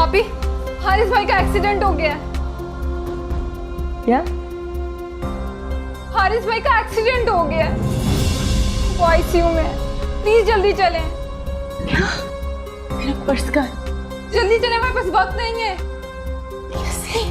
भाभी, हारिस भाई का एक्सीडेंट हो गया है। क्या? हारिस भाई का एक्सीडेंट हो गया है, वो आईसीयू में है। प्लीज जल्दी चलें। क्या? मेरा पर्स का? जल्दी चलें, हमारे पास वक्त नहीं है। कैसे?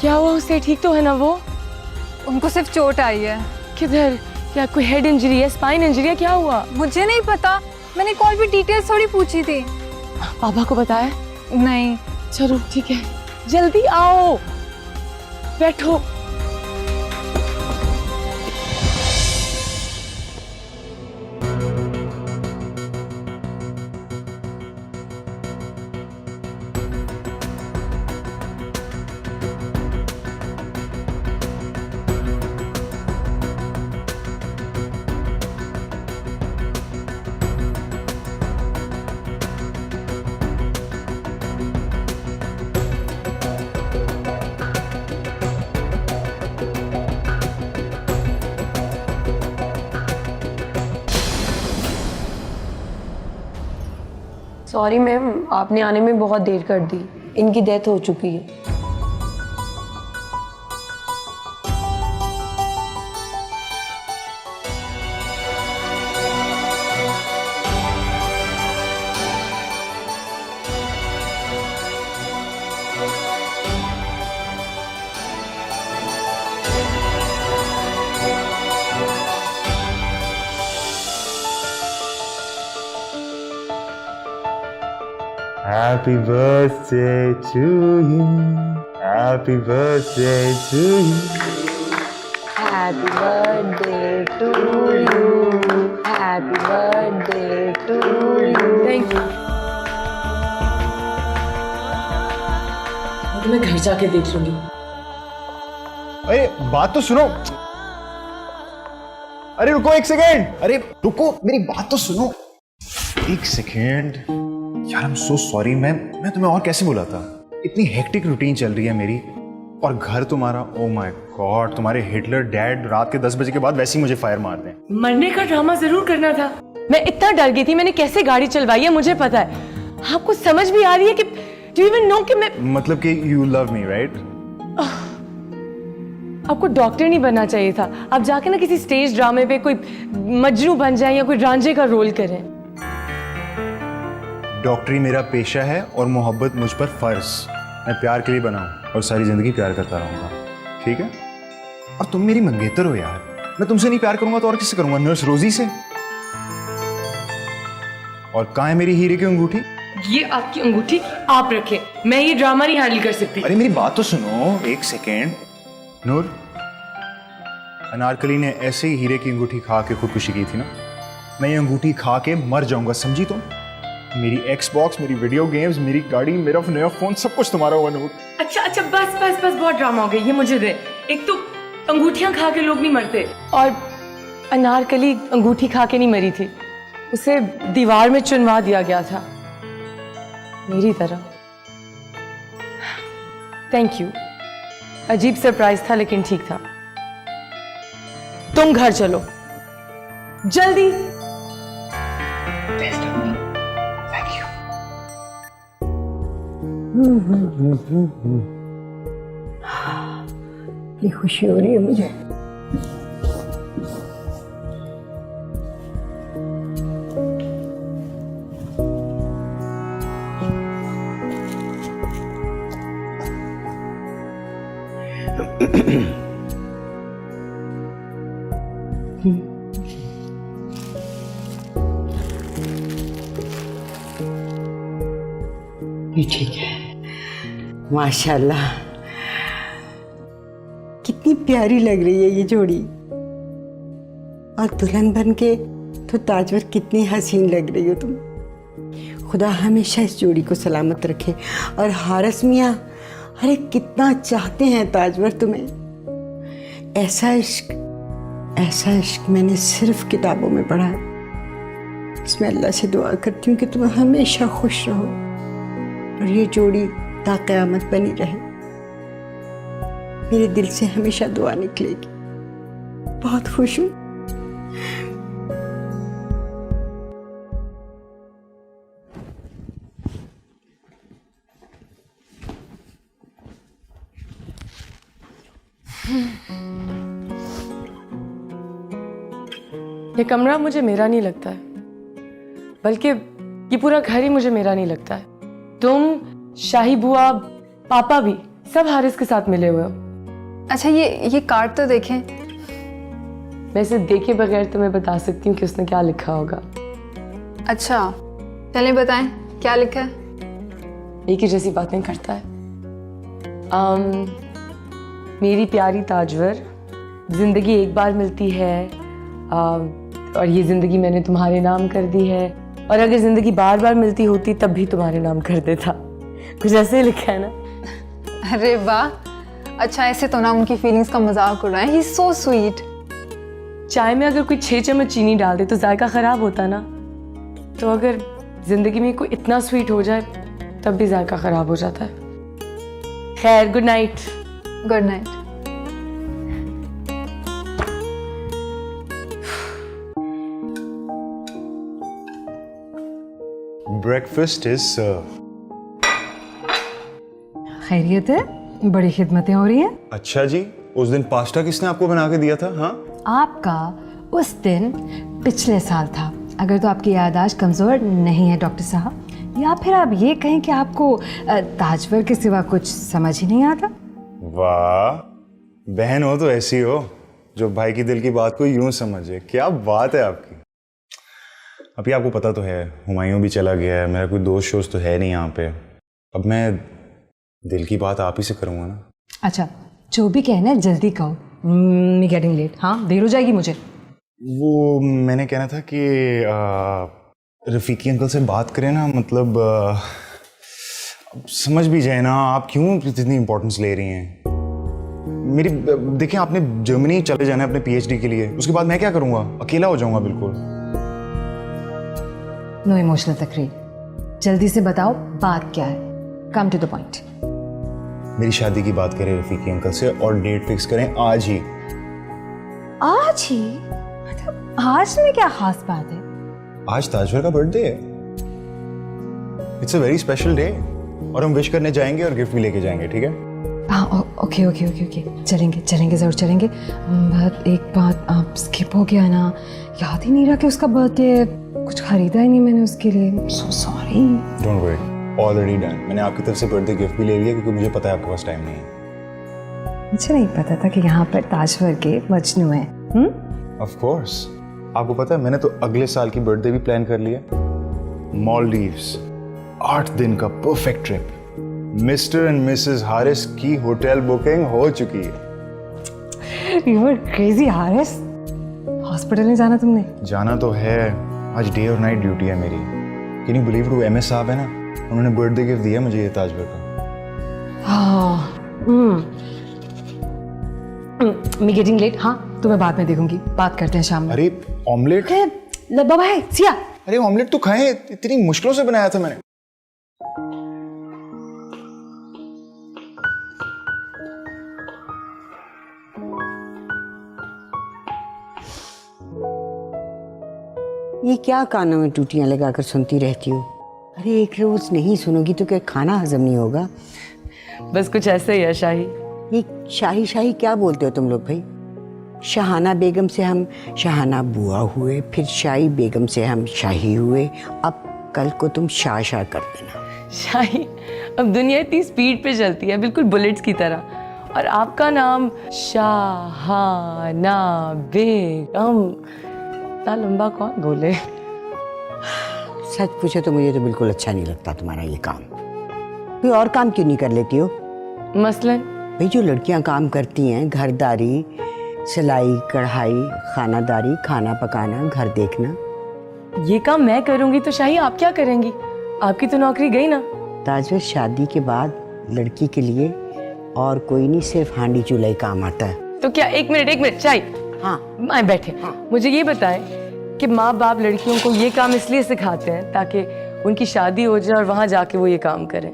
क्या हुआ उसे? ठीक तो है ना वो? उनको सिर्फ चोट आई है। किधर? क्या कोई हेड इंजरी है, स्पाइन इंजरी है, क्या हुआ? मुझे नहीं पता, मैंने कॉल पे डिटेल्स थोड़ी पूछी थी। पापा को बताया? नहीं। चलो ठीक है, जल्दी आओ, बैठो। सॉरी मैम, आपने आने में बहुत देर कर दी। इनकी डेथ हो चुकी है। Happy birthday to you. Happy birthday to you. Happy birthday to you. Happy birthday to you. Thank you. अब मैं घर जाके देख लूंगी। अरे बात तो सुनो। अरे रुको एक सेकेंड। अरे रुको, मेरी बात तो सुनो। एक सेकेंड यार, आई एम सो सॉरी। मैं तुम्हें और कैसे बोला था? इतनी हेक्टिक रूटीन चल रही है मेरी, और घर तुम्हारा, ओ माय गॉड, तुम्हारे हिटलर डैड रात के 10 बजे के बाद वैसे ही मुझे फायर मार दें। मरने का ड्रामा जरूर करना था। मैं इतना डर गई थी, मैंने कैसे गाड़ी चलवाई है मुझे पता है। आपको समझ भी आ रही है कि डू यू इवन नो कि मैं, मतलब कि यू लव मी राइट? आपको डॉक्टर नहीं बनना चाहिए था। आप जाके ना किसी स्टेज ड्रामे पे कोई मजनू बन जाए या कोई रांझे का रोल करें। डॉक्टरी मेरा पेशा है और मोहब्बत मुझ पर फर्ज। मैं प्यार के लिए बना हूं और सारी जिंदगी प्यार करता रहूंगा, ठीक है? और तुम मेरी मंगेतर हो यार। मैं तुमसे नहीं प्यार करूंगा तो और किससे करूंगा? नर्स रोजी से? और कहाँ है मेरी हीरे की अंगूठी? ये आपकी अंगूठी आप रखें, मैं ये ड्रामा नहीं हैंडल कर सकती। अरे मेरी बात तो सुनो एक सेकेंड। नूर, अनारकली ने ऐसे ही हीरे की अंगूठी खा के खुदकुशी की थी ना। मैं ये अंगूठी खा के मर जाऊंगा, समझी तुम? मेरी एक्सबॉक्स, मेरी वीडियो गेम्स, मेरी गाड़ी, मेरा नया फोन, सब कुछ तुम्हारा हुआ नूर। अच्छा अच्छा, बस बस बस, बहुत ड्रामा हो गया, ये मुझे दे। एक तो अंगूठियां खा के लोग नहीं मरते, और अनारकली अंगूठी खा के नहीं मरी थी, उसे दीवार में चुनवा दिया गया था मेरी तरह। थैंक यू, अजीब सरप्राइज था लेकिन ठीक था। तुम घर चलो जल्दी। ये खुशी हो रही है मुझे। ये ठीक है, माशाल्लाह, कितनी प्यारी लग रही है ये जोड़ी। और दुल्हन बन के तो ताजवर कितनी हसीन लग रही हो तुम। खुदा हमेशा इस जोड़ी को सलामत रखे। और हारिस मियाँ, अरे कितना चाहते हैं ताजवर तुम्हें। ऐसा इश्क मैंने सिर्फ किताबों में पढ़ा है। इसमें अल्लाह से दुआ करती हूँ कि तुम हमेशा खुश रहो। और ये जोड़ी ता क़यामत बनी रहे। मेरे दिल से हमेशा दुआ निकलेगी। बहुत खुश हूँ। ये कमरा मुझे मेरा नहीं लगता है, बल्कि ये पूरा घर ही मुझे मेरा नहीं लगता है। तुम, शाही बुआ, पापा भी सब हारिस के साथ मिले हुए हो। अच्छा ये कार्ड तो देखें। मैं इसे देखे बगैर तुम्हें बता सकती हूँ कि उसने क्या लिखा होगा। अच्छा चलें बताएं क्या लिखा है। एक ही जैसी बातें करता है। मेरी प्यारी ताजवर, जिंदगी एक बार मिलती है और ये जिंदगी मैंने तुम्हारे नाम कर दी है, और अगर जिंदगी बार बार मिलती होती तब भी तुम्हारे नाम कर देता। कुछ ऐसे ही लिखा है ना। अरे वाह, अच्छा ऐसे तो ना उनकी फीलिंग्स का मजाक उड़ाएं। He is so sweet. चाय में अगर कोई 6 चम्मच चीनी डाल दे तो जायका खराब होता ना, तो अगर जिंदगी में कोई इतना स्वीट हो जाए तब भी जायका खराब हो जाता है। खैर, good night. Good night. Breakfast is serve. खैरियत है, बड़ी खिदमतें हो रही हैं। अच्छा जी, उस दिन पास्ता किसने आपको बना के दिया था? हाँ, आपका उस दिन पिछले साल था, अगर तो आपकी याददाश्त कमज़ोर नहीं है डॉक्टर साहब, या फिर आप ये कहें कि आपको ताजवर के सिवा कुछ समझ ही नहीं आता। वाह, बहन हो तो ऐसी हो जो भाई की दिल की बात को यूं समझे। क्या बात है आपकी। अभी आपको पता तो है, हुमायूं भी चला गया है, मेरा कोई दोस्त शोस्त तो है नहीं यहाँ पे। अब मैं दिल की बात आप ही से करूँगा ना। अच्छा, जो भी कहना है जल्दी कहो, मी गेटिंग लेट। हाँ, देर हो जाएगी मुझे। वो मैंने कहना था कि रफ़ीकी अंकल से बात करें ना, मतलब अब समझ भी जाए ना, आप क्यों इतनी इम्पोर्टेंस ले रही हैं। मेरी देखिए, आपने जर्मनी चले जाना है अपने पीएचडी के लिए, उसके बाद मैं क्या करूँगा? अकेला हो जाऊँगा बिल्कुल। नो इमोशनल तकरीर, जल्दी से बताओ बात क्या है। Come to the point. मेरी शादी की बात करें रफ़ीकी अंकल से और डेट फिक्स करें आज ही। आज ही? मतलब आज में क्या खास बात है? आज ताजवर का बर्थडे है। It's a very special day, और हम विश करने जाएंगे और गिफ्ट भी लेके जाएंगे, ठीक है? हाँ, ओके ओके ओके ओके, चलेंगे ज़रूर चलेंगे। बट एक बात आप स्किप हो गया ना, याद ही नहीं रहा कि उसका बर्थडे, कुछ खरीदा ही नहीं मैंने उसके लिए। So sorry. Don't worry, already done. मैंने आपकी तरफ से बर्थडे गिफ्ट भी ले लिया, क्योंकि मुझे पता है आपके पास टाइम नहीं है। मुझे नहीं पता था कि यहाँ पर ताजवर के मजनू हैं। ऑफ कोर्स, आपको पता है मैंने तो अगले साल की बर्थडे भी प्लान कर लिया। मॉलडीव्स, 8 दिन का perfect trip. Mister and missus Haris की होटल बुकिंग हो चुकी है। You are crazy Haris. Hospital में जाना तुमने? जाना तो है, आज डे और नाइट ड्यूटी है मेरी। Can you believe to MS साहब है ना, उन्होंने बर्थडे गिफ्ट दिया मुझे ये ताजवर का। Me getting late. हाँ, तुम्हें बाद में देखूंगी, बात करते हैं शाम में। अरे ऑमलेट, लब्बा भाई सिया। अरे ऑमलेट तो खाएं, इतनी मुश्किलों से बनाया था मैंने। ये क्या कानों में टूटियां लगाकर सुनती रहती हो? अरे एक रोज नहीं सुनोगी तो क्या खाना हजम नहीं होगा? बस कुछ ऐसे ही है शाही। ये शाही शाही क्या बोलते हो तुम लोग भाई? शाहाना बेगम से हम शाहाना बुआ हुए, फिर शाही बेगम से हम शाही हुए, अब कल को तुम शाह शाह कर देना। शाही, अब दुनिया इतनी स्पीड पे चलती है, बिल्कुल बुलेट्स की तरह, और आपका नाम शाहाना बेगम, इतना लंबा कौन बोले? सच पूछे तो मुझे तो बिल्कुल अच्छा नहीं लगता तुम्हारा ये काम। कोई और काम क्यों नहीं कर लेती हो? मसलन भाई जो लड़कियां काम करती हैं, घरदारी, सिलाई कढ़ाई, खानादारी, खाना पकाना, घर देखना, ये काम मैं करूंगी तो शाही आप क्या करेंगी? आपकी तो नौकरी गई ना। ताजवर, शादी के बाद लड़की के लिए और कोई नहीं, सिर्फ हांडी चूल्हा ही काम आता है। तो क्या, एक मिनट शाही। हाँ, मैं बैठे। मुझे ये बताएं कि माँ बाप लड़कियों को ये काम इसलिए सिखाते हैं ताकि उनकी शादी हो जाए और वहां जाके वो ये काम करें।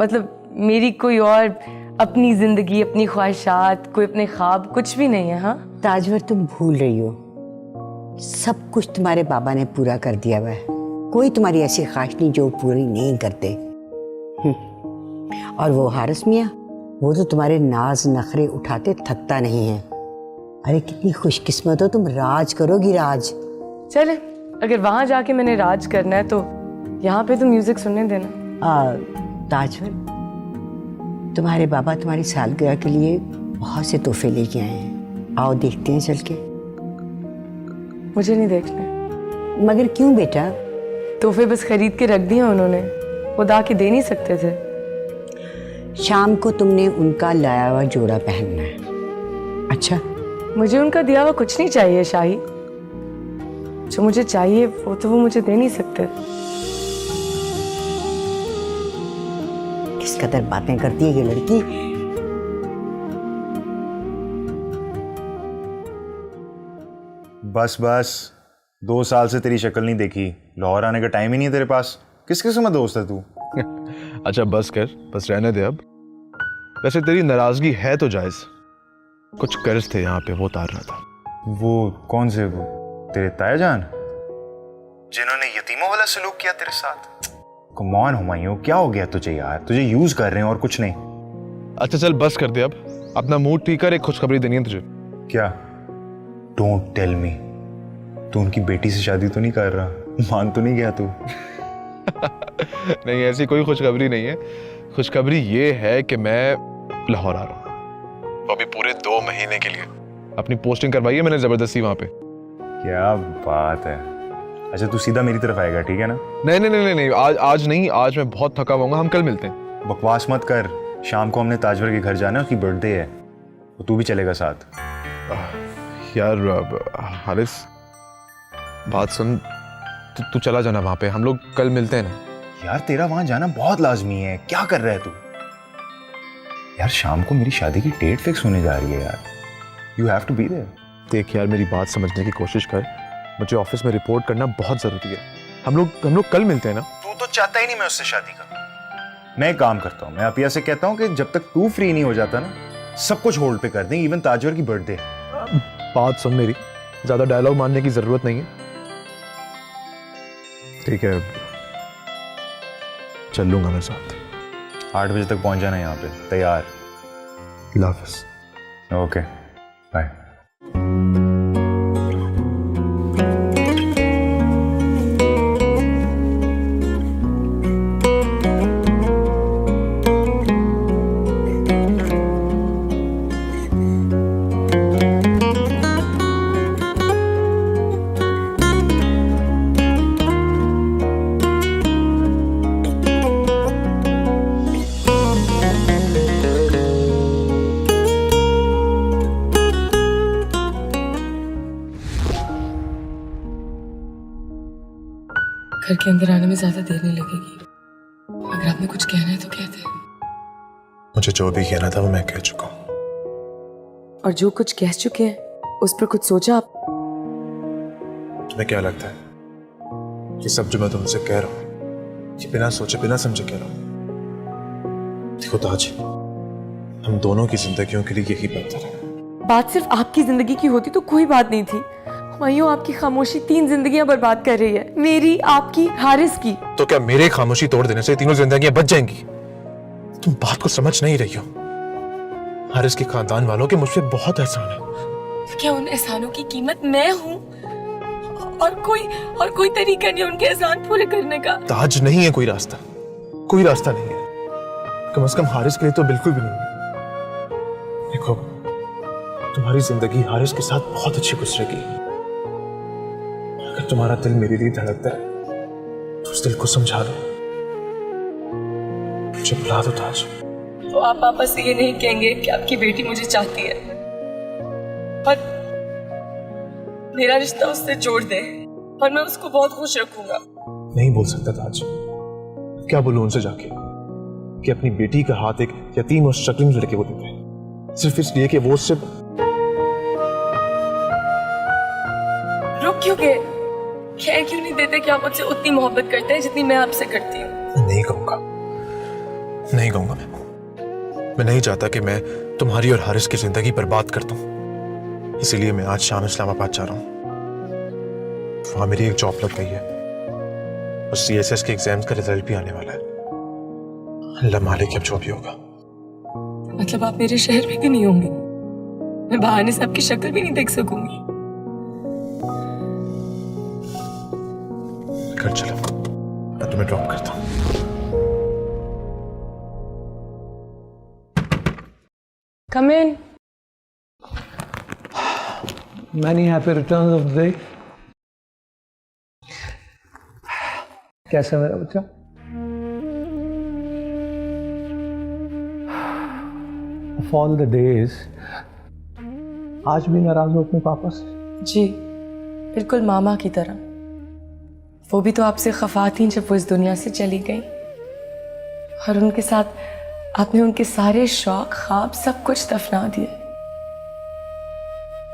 मतलब मेरी कोई और अपनी जिंदगी, अपनी ख्वाहिशात, कोई अपने ख्वाब कुछ भी नहीं है। हाँ ताजवर, तुम भूल रही हो, सब कुछ तुम्हारे बाबा ने पूरा कर दिया हुआ है। कोई तुम्हारी ऐसी ख्वाहिश नहीं जो पूरी नहीं करते। और वो हारिस मियाँ, वो तो तुम्हारे नाज नखरे उठाते थकता नहीं है। अरे कितनी खुशकिस्मत हो तुम, राज करोगी राज। चले, अगर वहां जाके मैंने राज करना है तो यहाँ पे तो म्यूजिक सुनने देना। ताजवर, तुम्हारे बाबा तुम्हारी सालगिरह के लिए बहुत से तोहफे लेके आए हैं, आओ देखते हैं चल के। मुझे नहीं देखने। मगर क्यों बेटा? तोहफे बस खरीद के रख दिए उन्होंने, वो दा के दे नहीं सकते थे। शाम को तुमने उनका लाया हुआ जोड़ा पहनना है। अच्छा, मुझे उनका दिया हुआ कुछ नहीं चाहिए शाही। जो मुझे चाहिए वो तो वो मुझे दे नहीं सकते। किस कदर बातें करती है ये लड़की। बस बस, 2 साल से तेरी शक्ल नहीं देखी, लाहौर आने का टाइम ही नहीं है तेरे पास। किस किस्म का दोस्त है तू? अच्छा बस कर, बस रहने दे अब। वैसे तेरी नाराजगी है तो जायज, कुछ कर्ज थे यहाँ पे, वो उतार रहा था। वो कौन से? वो तेरे ताया जान जिन्होंने यतीमों वाला सलूक किया तेरे साथ? कम ऑन हुमायूं, क्या हो गया तुझे यार? तुझे यूज कर रहे हैं और कुछ नहीं। अच्छा चल बस कर दे अब, अपना मूड ठीक कर, एक खुशखबरी देनी है तुझे। क्या? डोंट टेल मी, तू उनकी बेटी से शादी तो नहीं कर रहा? मान तो नहीं गया तू? नहीं, ऐसी कोई खुशखबरी नहीं है। खुशखबरी ये है कि मैं लाहौर आ रहा हूँ अभी पूरे 2 महीने के लिए। अपनी पोस्टिंग करवाई है मैंने जबरदस्ती वहां पे। क्या बात है। अच्छा तू सीधा मेरी तरफ आएगा, ठीक है ना? नहीं नहीं नहीं नहीं, आज नहीं, आज मैं बहुत थका हुआ, हम कल मिलते हैं। बकवास मत कर, शाम को हमने ताजवर के घर जाना है, उसकी बर्थडे है, तो तू भी चलेगा साथ। यार हारिस, बात सुन, तू चला जाना वहां पे, हम लोग कल मिलते हैं ना। यार तेरा वहां जाना बहुत लाजमी है, क्या कर रहा है तू? यार शाम को मेरी शादी की डेट फिक्स होने जा रही है यार, you have to be there. देख यार, मेरी बात समझने की कोशिश कर, मुझे ऑफिस में रिपोर्ट करना बहुत जरूरी है। हम लोग कल मिलते हैं ना। तू तो चाहता ही नहीं मैं उससे शादी करूं। मैं एक काम करता हूं, मैं अपिया से कहता हूं कि जब तक तू फ्री नहीं हो जाता ना, सब कुछ होल्ड पे कर दें, इवन ताजवर की बर्थडे। बात सुन मेरी, ज्यादा डायलॉग मारने की जरूरत नहीं है, ठीक है? चल लूंगा मैं साथ। 8 बजे तक पहुंच जाना यहाँ पे, तैयार। लाफिस। Okay bye. घर के अंदर आने में ज्यादा देर नहीं लगेगी। अगर आपने कुछ कहना है तो कहते हैं। मुझे जो भी कहना था वो मैं कह चुका हूँ। और जो कुछ कह चुके हैं उस पर कुछ सोचा आप? तुम्हें क्या लगता है कि सब जो मैं तुमसे कह रहा हूँ ये बिना सोचे बिना समझे कह रहा हूँ? देखो ताज, हम दोनों की जिंदगियों के लिए यही बेहतर है। बात सिर्फ आपकी जिंदगी की होती तो कोई बात नहीं थी। हुमायूं, आपकी खामोशी 3 जिंदगियां बर्बाद कर रही है, मेरी, आपकी, हारिस की। तो क्या मेरे खामोशी तोड़ देने से तीनों जिंदगियां बच जाएंगी? तुम बात को समझ नहीं रही हो। हारिस के खानदान वालों के मुझ पे बहुत एहसान है। क्या उन एहसानों की कीमत मैं हूँ? और कोई तरीका नहीं उनके एहसान पूरे करने का? ताज, नहीं है कोई रास्ता नहीं है। कम से कम हारिस के लिए तो बिल्कुल भी नहीं है। देखो, तुम्हारी जिंदगी हारिस के साथ बहुत अच्छी गुजरेगी। अगर तुम्हारा दिल मेरे लिए धड़कता है तो उस दिल को समझा दो, मुझे बुला दो ताज। तो आप पापा से ये नहीं कहेंगे कि आपकी बेटी मुझे चाहती है और मेरा रिश्ता उससे जोड़ दे और मैं उसको बहुत खुश रखूंगा? नहीं बोल सकता ताज। क्या बोलूं उनसे जाके कि अपनी बेटी का हाथ एक यतीम और स्ट्रगलिंग लड़के को देते हैं सिर्फ इसलिए कि वो उससे रुक क्यों गए? कह क्यों नहीं देते कि आप मुझसे उतनी मोहब्बत करते हैं जितनी मैं आपसे करती हूँ? नहीं कहूंगा, नहीं कहूंगा मैं नहीं चाहता कि मैं तुम्हारी और हारिस की जिंदगी बर्बाद कर दूं। इसीलिए मैं आज शाम इस्लामाबाद जा रहा हूं। वहां मेरी एक जॉब लग गई है और CSS के एग्जाम्स का रिजल्ट भी आने वाला है। अल्लाह मालिक, अब जो भी होगा। मतलब आप मेरे शहर में भी नहीं होंगे? मैं बहाने से आपकी शक्ल भी नहीं देख सकूंगी। घर चलो, मैं तुम्हें ड्रॉप करता हूं। Come in. Many happy returns of the day. कैसा मेरा बच्चा? Of all the days, आज भी नाराज हो अपने पापा से? जी, बिल्कुल मामा की तरह। वो भी तो आपसे खफा थी जब वो इस दुनिया से चली गई, और उनके साथ आपने उनके सारे शौक ख्वाब सब कुछ दफना दिए।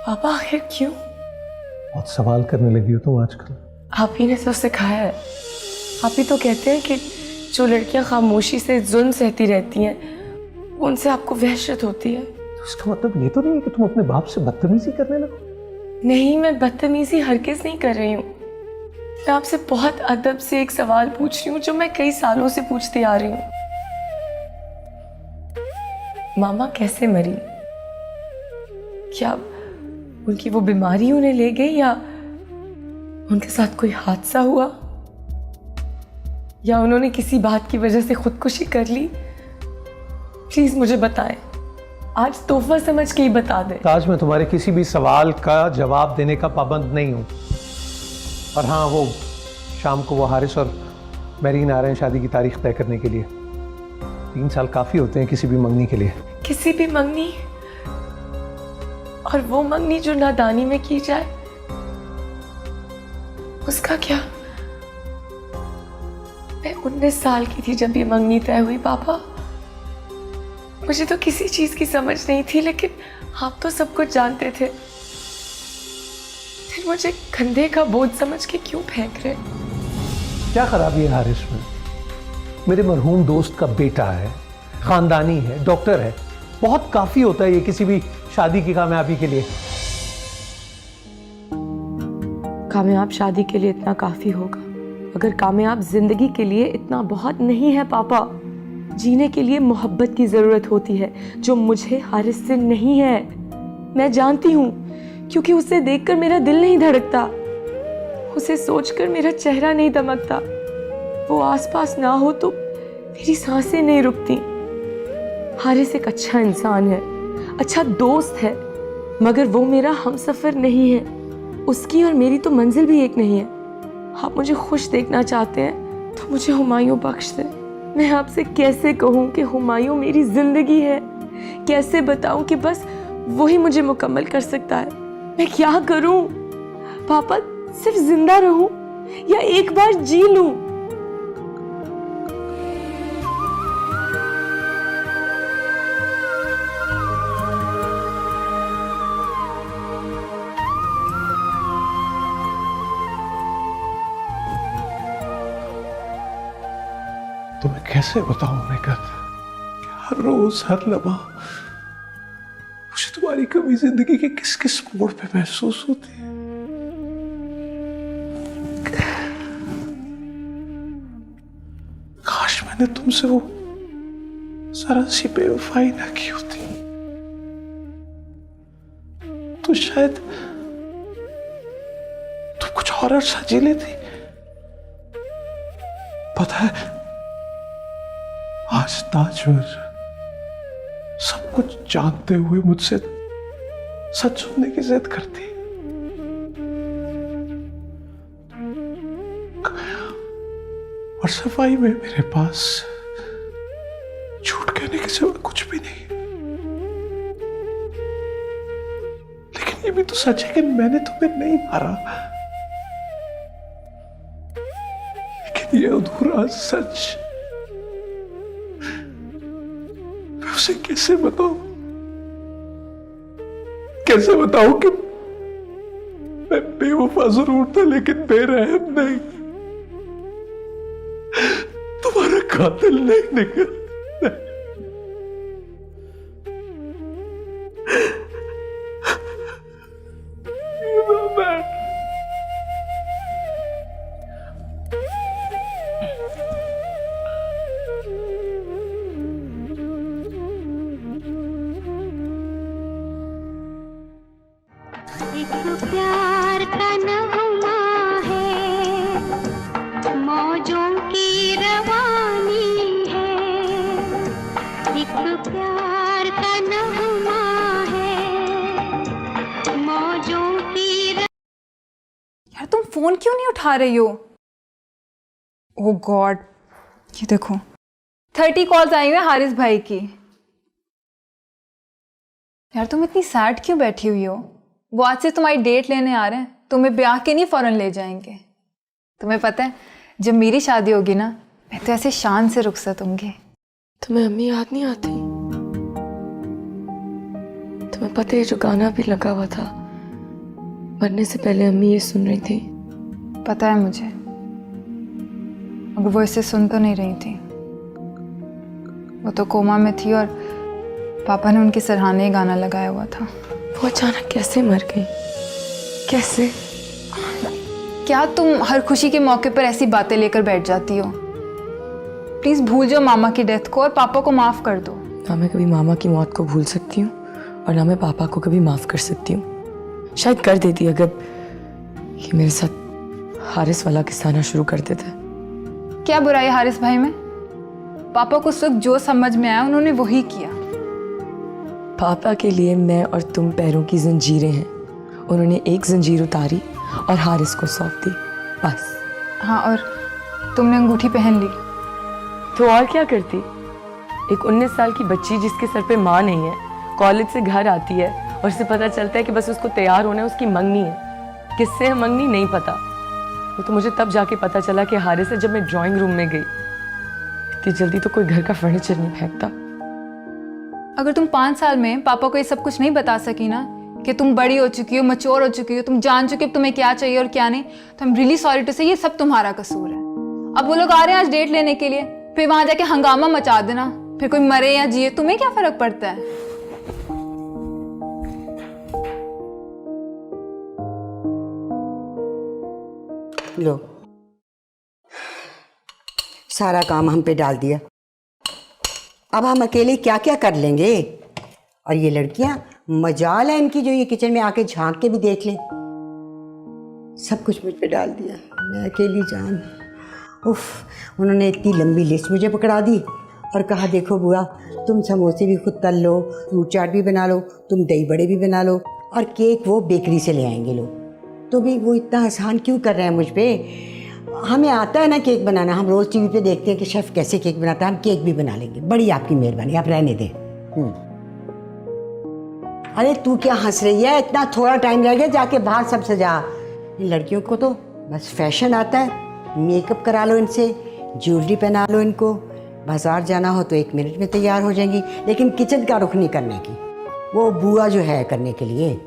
पापा आखिर क्यों? बहुत सवाल करने लगी हो तुम आजकल। आप ही ने तो सिखाया है। आप ही तो कहते हैं कि जो लड़कियां खामोशी से जुल्म सहती रहती हैं उनसे आपको वहशत होती है। तो इसका मतलब ये तो नहीं है कि तुम अपने बाप से बदतमीजी करने लगो? नहीं, मैं बदतमीजी हरगिज़ नहीं कर रही हूँ। मैं आपसे बहुत अदब से एक सवाल पूछ रही हूँ जो मैं कई सालों से पूछती आ रही हूँ। मामा कैसे मरी? क्या उनकी वो बीमारी उन्हें ले गई, या उनके साथ कोई हादसा हुआ, या उन्होंने किसी बात की वजह से खुदकुशी कर ली? प्लीज मुझे बताएं, आज तोहफा समझ के ही बता दें। आज मैं तुम्हारे किसी भी सवाल का जवाब देने का पाबंद नहीं हूँ। और हाँ, वो शाम को वो हारिस और मेरीन आ रहे हैं शादी की तारीख तय करने के लिए। 3 साल काफी होते हैं किसी भी मंगनी के लिए। किसी भी मंगनी? और वो मंगनी जो नादानी में की जाए, उसका क्या? मैं 19 साल की थी जब ये मंगनी तय हुई पापा। मुझे तो किसी चीज की समझ नहीं थी, लेकिन आप तो सब कुछ जानते थे। फिर मुझे कंधे का बोझ समझ के क्यों फेंक रहे? क्या खराबी है हारिस में? मेरे मरहूम दोस्त का बेटा है, खानदानी है, डॉक्टर है। बहुत काफी होता है ये किसी भी शादी की कामयाबी के लिए। कामयाब शादी के लिए इतना काफी होगा, अगर कामयाब जिंदगी के लिए इतना बहुत नहीं है पापा। जीने के लिए मोहब्बत की जरूरत होती है, जो मुझे हारिस से नहीं है। मैं जानती हूँ, क्योंकि उसे देखकर मेरा दिल नहीं धड़कता, उसे सोचकर मेरा चेहरा नहीं दमकता। वो आसपास ना हो तो मेरी सांसें नहीं रुकती। हारिस एक अच्छा इंसान है, अच्छा दोस्त है, मगर वो मेरा हमसफर नहीं है। उसकी और मेरी तो मंजिल भी एक नहीं है। आप मुझे खुश देखना चाहते हैं तो मुझे हुमायूं बख्श दें। मैं आपसे कैसे कहूँ कि हुमायूं मेरी जिंदगी है? कैसे बताऊं कि बस वही मुझे मुकम्मल कर सकता है? मैं क्या करूं पापा? सिर्फ जिंदा रहूं या एक बार जी लूं? तुम्हें कैसे बताऊं निकत, हर रोज हर लम्हा मुझे तुम्हारी कमी जिंदगी के किस किस मोड़ पे महसूस होती है। काश मैंने तुमसे वो जरा सी बेवफाई ना की होती, तो शायद तुम कुछ और अर्सा जी लेती। पता है, आज ताजवर सब कुछ जानते हुए मुझसे सच सुनने की जिद करती। और सफाई में मेरे पास झूठ कहने के सिवा कुछ भी नहीं। लेकिन ये भी तो सच है कि मैंने तुम्हें नहीं मारा। लेकिन ये अधूरा सच उसे कैसे बताऊं? कैसे बताऊं कि मैं बेवफा जरूर था लेकिन बेरहम नहीं, तुम्हारा कातिल नहीं निकल। फोन क्यों नहीं उठा रही हो? ओह गॉड, ये देखो 30 कॉल्स आई हुई हैं हारिस भाई की। यार तुम इतनी सैड क्यों बैठी हुई हो? वो आज से तुम्हारी डेट लेने आ रहे हैं, तुम्हें ब्याह के नहीं फौरन ले जाएंगे। तुम्हें पता है जब मेरी शादी होगी ना, मैं तो ऐसे शान से रुखसत होंगी। तुम्हें अम्मी याद नहीं आती? तुम्हें पता है जो गाना भी लगा हुआ था, मरने से पहले अम्मी ये सुन रही थी। पता है मुझे, मगर वो इसे सुन तो नहीं रही थी। वो तो कोमा में थी और पापा ने उनके सराहने ही गाना लगाया हुआ था। वो अचानक कैसे मर गई? कैसे? क्या तुम हर खुशी के मौके पर ऐसी बातें लेकर बैठ जाती हो? प्लीज भूल जाओ मामा की डेथ को और पापा को माफ कर दो। ना मैं कभी मामा की मौत को भूल सकती हूँ और ना मैं पापा को कभी माफ कर सकती हूँ। शायद कर देती अगर ये मेरे साथ हारिस वाला किस्सा ना शुरू कर देते। क्या बुराई है हारिस भाई में? पापा को उस वक्त जो समझ में आया उन्होंने वही किया। पापा के लिए मैं और तुम पैरों की जंजीरें हैं। उन्होंने एक जंजीर उतारी और हारिस को सौंप दी, बस। हाँ, और तुमने अंगूठी पहन ली तो और क्या करती? एक 19 साल की बच्ची जिसके सर पे माँ नहीं है, कॉलेज से घर आती है और उसे पता चलता है कि बस उसको तैयार होना है, उसकी मंगनी है। किससे है मंगनी नहीं पता। वो तो मुझे तब जाके पता चला कि हारिस है जब मैं ड्राइंग रूम में गई। इतनी जल्दी तो कोई घर का फर्नीचर नहीं फेंकता। अगर तुम 5 साल में पापा को ये सब कुछ नहीं बता सकी ना, कि तुम बड़ी हो चुकी हो, मैच्योर हो चुकी हो, तुम जान चुकी हो तुम्हें क्या चाहिए और क्या नहीं, तो I am really sorry to say ये सब तुम्हारा कसूर है। अब वो लोग आ रहे हैं आज डेट लेने के लिए, फिर वहां जाके हंगामा मचा देना, फिर कोई मरे या जिए तुम्हें क्या फर्क पड़ता है? लो, सारा काम हम पे डाल दिया। अब हम अकेले क्या क्या कर लेंगे? और ये लड़कियां, मजाल है इनकी जो ये किचन में आके झांक के भी देख लें। सब कुछ मुझ पे डाल दिया, मैं अकेली जान। उफ, उन्होंने इतनी लंबी लिस्ट मुझे पकड़ा दी और कहा देखो बुआ, तुम समोसे भी खुद तल लो, फ्रूट चाट भी बना लो, तुम दही बड़े भी बना लो, और केक वो बेकरी से ले आएंगे लोग। तो भी वो इतना आसान क्यों कर रहे हैं मुझ पे? हमें आता है ना केक बनाना, हम रोज़ टीवी पे देखते हैं कि शेफ़ कैसे केक बनाता है, हम केक भी बना लेंगे। बड़ी आपकी मेहरबानी, आप रहने दें। अरे तू क्या हंस रही है? इतना थोड़ा टाइम रह गया, जाके बाहर सब सजा। इन लड़कियों को तो बस फैशन आता है, मेकअप करा लो इनसे, ज्वेलरी पहना लो इनको, बाजार जाना हो तो 1 मिनट में तैयार हो जाएंगी, लेकिन किचन का रुख नहीं करने की, वो बुआ जो है करने के लिए।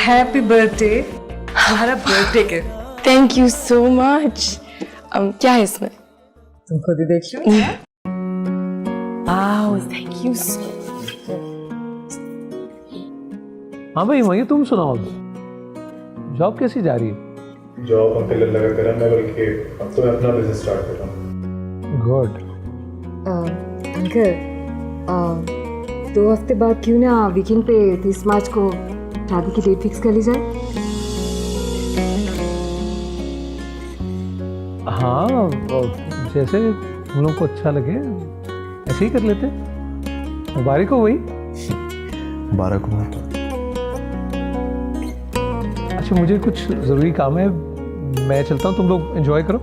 हैप्पी बर्थडे, हमारा birthday gift. Thank you so much. क्या है इसमें? तुम खुद ही देख लो। Wow, thank you so much. हाँ भाई वही तुम सुनाओ, जॉब कैसी जा रही है? जॉब अंकल अल्लाह का करम है, बल्कि अब तो मैं अपना बिजनेस स्टार्ट कर रहा हूँ। गुड। अंकल 2 हफ्ते बाद क्यों ना वीकेंड पे 30 मार्च को शादी की डेट फिक्स कर ली जाए? हाँ, जैसे हम लोग को अच्छा लगे ऐसे ही कर लेते। मुबारक हो भाई। मुबारक हो। अच्छा मुझे कुछ ज़रूरी काम है, मैं चलता हूँ, तुम लोग एंजॉय करो।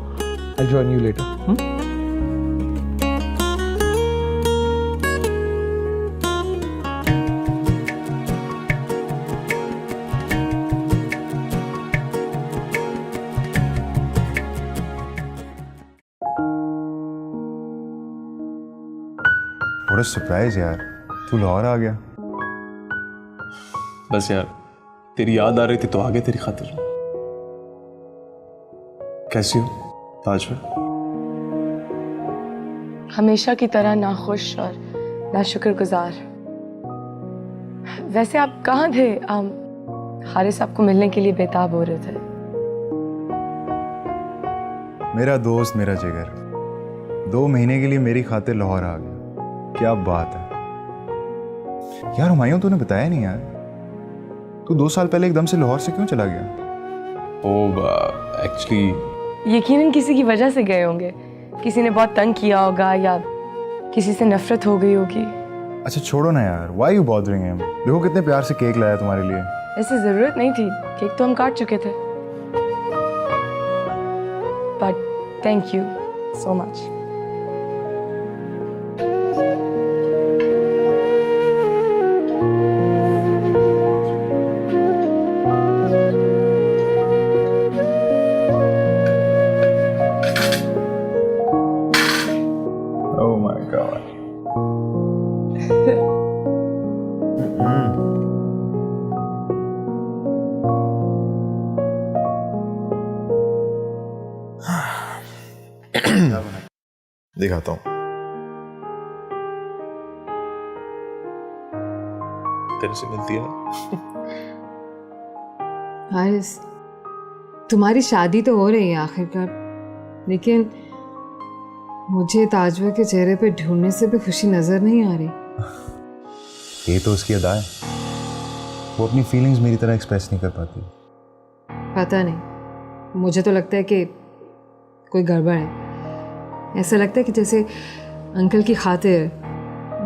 I join you later. बड़ा सरप्राइज यार, तू लाहौर आ गया। बस यार तेरी याद आ रही थी तो आ गए तेरी खातिर। कैसी हो ताज में? हमेशा की तरह नाखुश और नाशुक्रगुजार। वैसे आप कहाँ थे? हारिस आपको मिलने के लिए बेताब हो रहे थे। मेरा दोस्त, मेरा जिगर, 2 महीने के लिए मेरी खातिर लाहौर आ गया। क्या बात है यार। हुमायूं तूने बताया नहीं यार, तू 2 साल पहले एकदम से लाहौर से क्यों चला गया? एक्चुअली यकीनन किसी की वजह से गए होंगे, किसी ने बहुत तंग किया होगा या किसी से नफरत हो गई होगी। अच्छा छोड़ो ना यार, व्हाई यू बॉदरिंग हिम? देखो कितने प्यार से केक लाया तुम्हारे लिए। ऐसी जरूरत नहीं थी, केक तो हम काट चुके थे। But thank you so much. Oh my god. दिखाता हूँ। तेरे से मिलती है। हारिस, तुम्हारी शादी तो हो रही है आखिरकार, लेकिन मुझे ताजवर के चेहरे पे ढूंढने से भी खुशी नजर नहीं आ रही। ये तो उसकी अदा है, वो अपनी फीलिंग्स मेरी तरह एक्सप्रेस नहीं कर पाती। पता नहीं, मुझे तो लगता है कि कोई गड़बड़ है। ऐसा लगता है कि जैसे अंकल की खातिर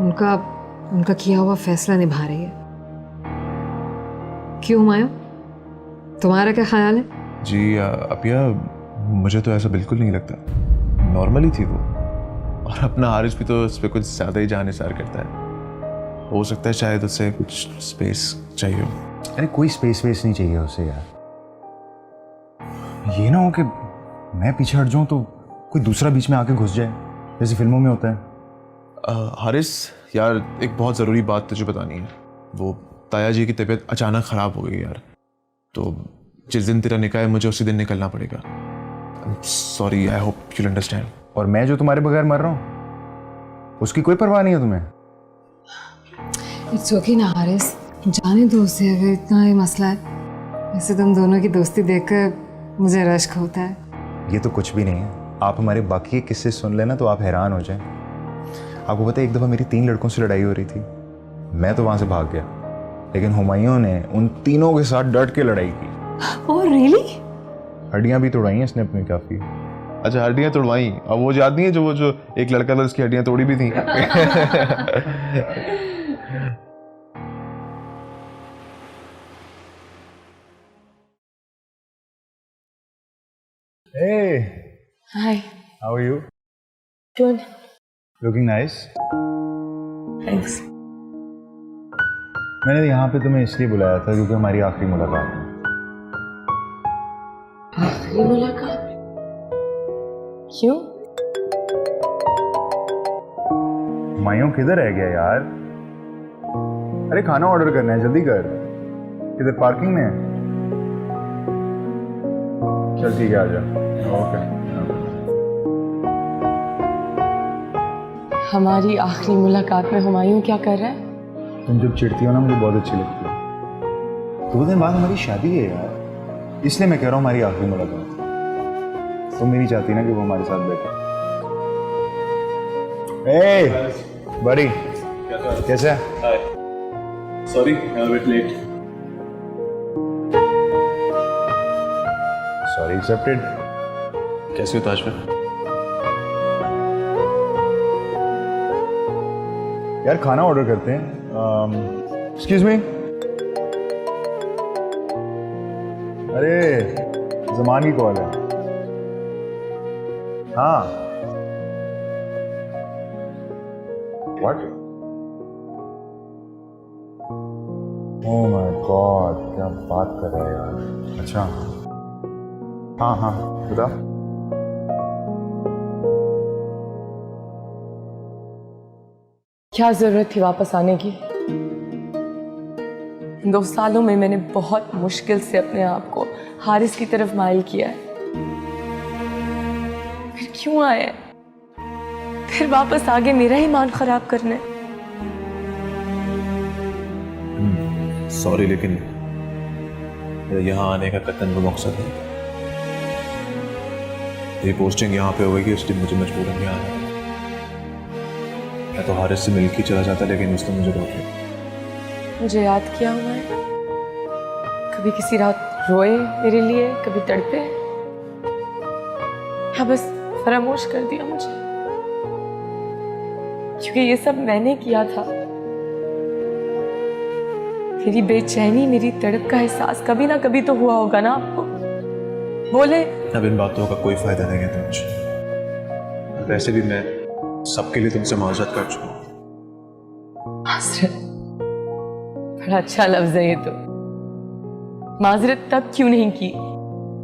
उनका किया हुआ फैसला निभा रही है। क्यों मायो, तुम्हारा क्या ख्याल है? जी अपिया, मुझे तो ऐसा बिल्कुल नहीं लगता। नॉर्मली थी वो, और अपना हारिस भी तो उस पर कुछ ज़्यादा ही जान निसार करता है। हो सकता है शायद उससे कुछ स्पेस चाहिए हो। अरे कोई स्पेस वेस नहीं चाहिए उसे यार। ये ना हो कि मैं पीछे हट जाऊं तो कोई दूसरा बीच में आके घुस जाए, जैसे फिल्मों में होता है। हारिस यार, एक बहुत ज़रूरी बात तुझे बतानी है। वो ताया जी की तबीयत अचानक ख़राब हो गई यार, तो जिस दिन तेरा निकाह है मुझे उसी दिन निकलना पड़ेगा। Sorry, I hope you understand. और मैं जो तुम्हारे बगैर मर रहा हूँ, उसकी कोई परवाह नहीं है तुम्हें? इट्स ओके ना हारिस, जाने दो उसे अगर इतना ही मसला है। वैसे तुम दोनों की दोस्ती देखकर मुझे रश्क होता है। ये तो कुछ भी नहीं है। आप हमारे बाकी के किस्से सुन लेना तो आप हैरान हो जाएं। आपको पता है, एक दफ़ा मेरी 3 लड़कों से लड़ाई हो रही थी। मैं तो वहाँ से भाग गया, लेकिन हुमायूं ने उन तीनों के साथ डट के लड़ाई की। Oh really? हड्डियाँ भी तोड़ाई हैं इसने अपनी काफ़ी। अच्छा, हड्डियाँ तोड़वाई? अब वो याद नहीं है जो एक लड़का था उसकी हड्डियाँ तोड़ी भी थी? Hey, hi. how are you? Good, Looking nice. Thanks. मैंने यहाँ पे तुम्हें इसलिए बुलाया था क्योंकि हमारी आखिरी मुलाकात है। आखिरी मुलाकात? क्यों? हुमायूं किधर रह गया यार? अरे खाना ऑर्डर करना है, जल्दी कर। किधर, पार्किंग में है? चल ठीक है, आ जा। ओके। हमारी आखिरी मुलाकात में हुमायूं क्या कर रहा है? तुम जब चिढ़ती हो ना, मुझे बहुत अच्छी लगती है। 2 दिन बाद हमारी शादी है यार, इसलिए मैं कह रहा हूँ हमारी आखिरी मुलाकात। तुम मेरी चाहती ना कि वो हमारे साथ बैठे। बड़ी कैसे है? Sorry, I am late. Sorry accepted. कैसे हो ताजवर? यार खाना ऑर्डर करते हैं। Excuse me. अरे जमान की कॉल है। हाँ। व्हाट? ओह माय गॉड, क्या बात कर रहा है यार। अच्छा हाँ हाँ बता। क्या जरूरत थी वापस आने की? 2 सालों में मैंने बहुत मुश्किल से अपने आप को हारिस की तरफ माइल किया है। फिर क्यों आए? फिर वापस आगे मेरा ही मान खराब करने? सॉरी, लेकिन यहाँ आने का कतन वो मकसद है। ये पोस्टिंग यहाँ पे हो गई कि उसलिए मुझे मजबूरन में आना है। मैं तो हारिस से मिल के चला जाता, लेकिन उसने मुझे रोक लिया। मुझे याद किया हुआ है, कभी किसी रात रोए मेरे लिए, कभी तड़पे, या बस फरामोश कर दिया मुझे, क्योंकि ये सब मैंने किया था। मेरी बेचैनी, मेरी तड़प का एहसास कभी ना कभी तो हुआ होगा ना आपको। बोले अब इन बातों का कोई फायदा नहीं है मुझे। वैसे भी मैं सबके लिए तुमसे माजरत कर चुका हूँ। माजरत, बड़ा अच्छा लफ्ज है ये तो। माजरत तब क्यों नहीं की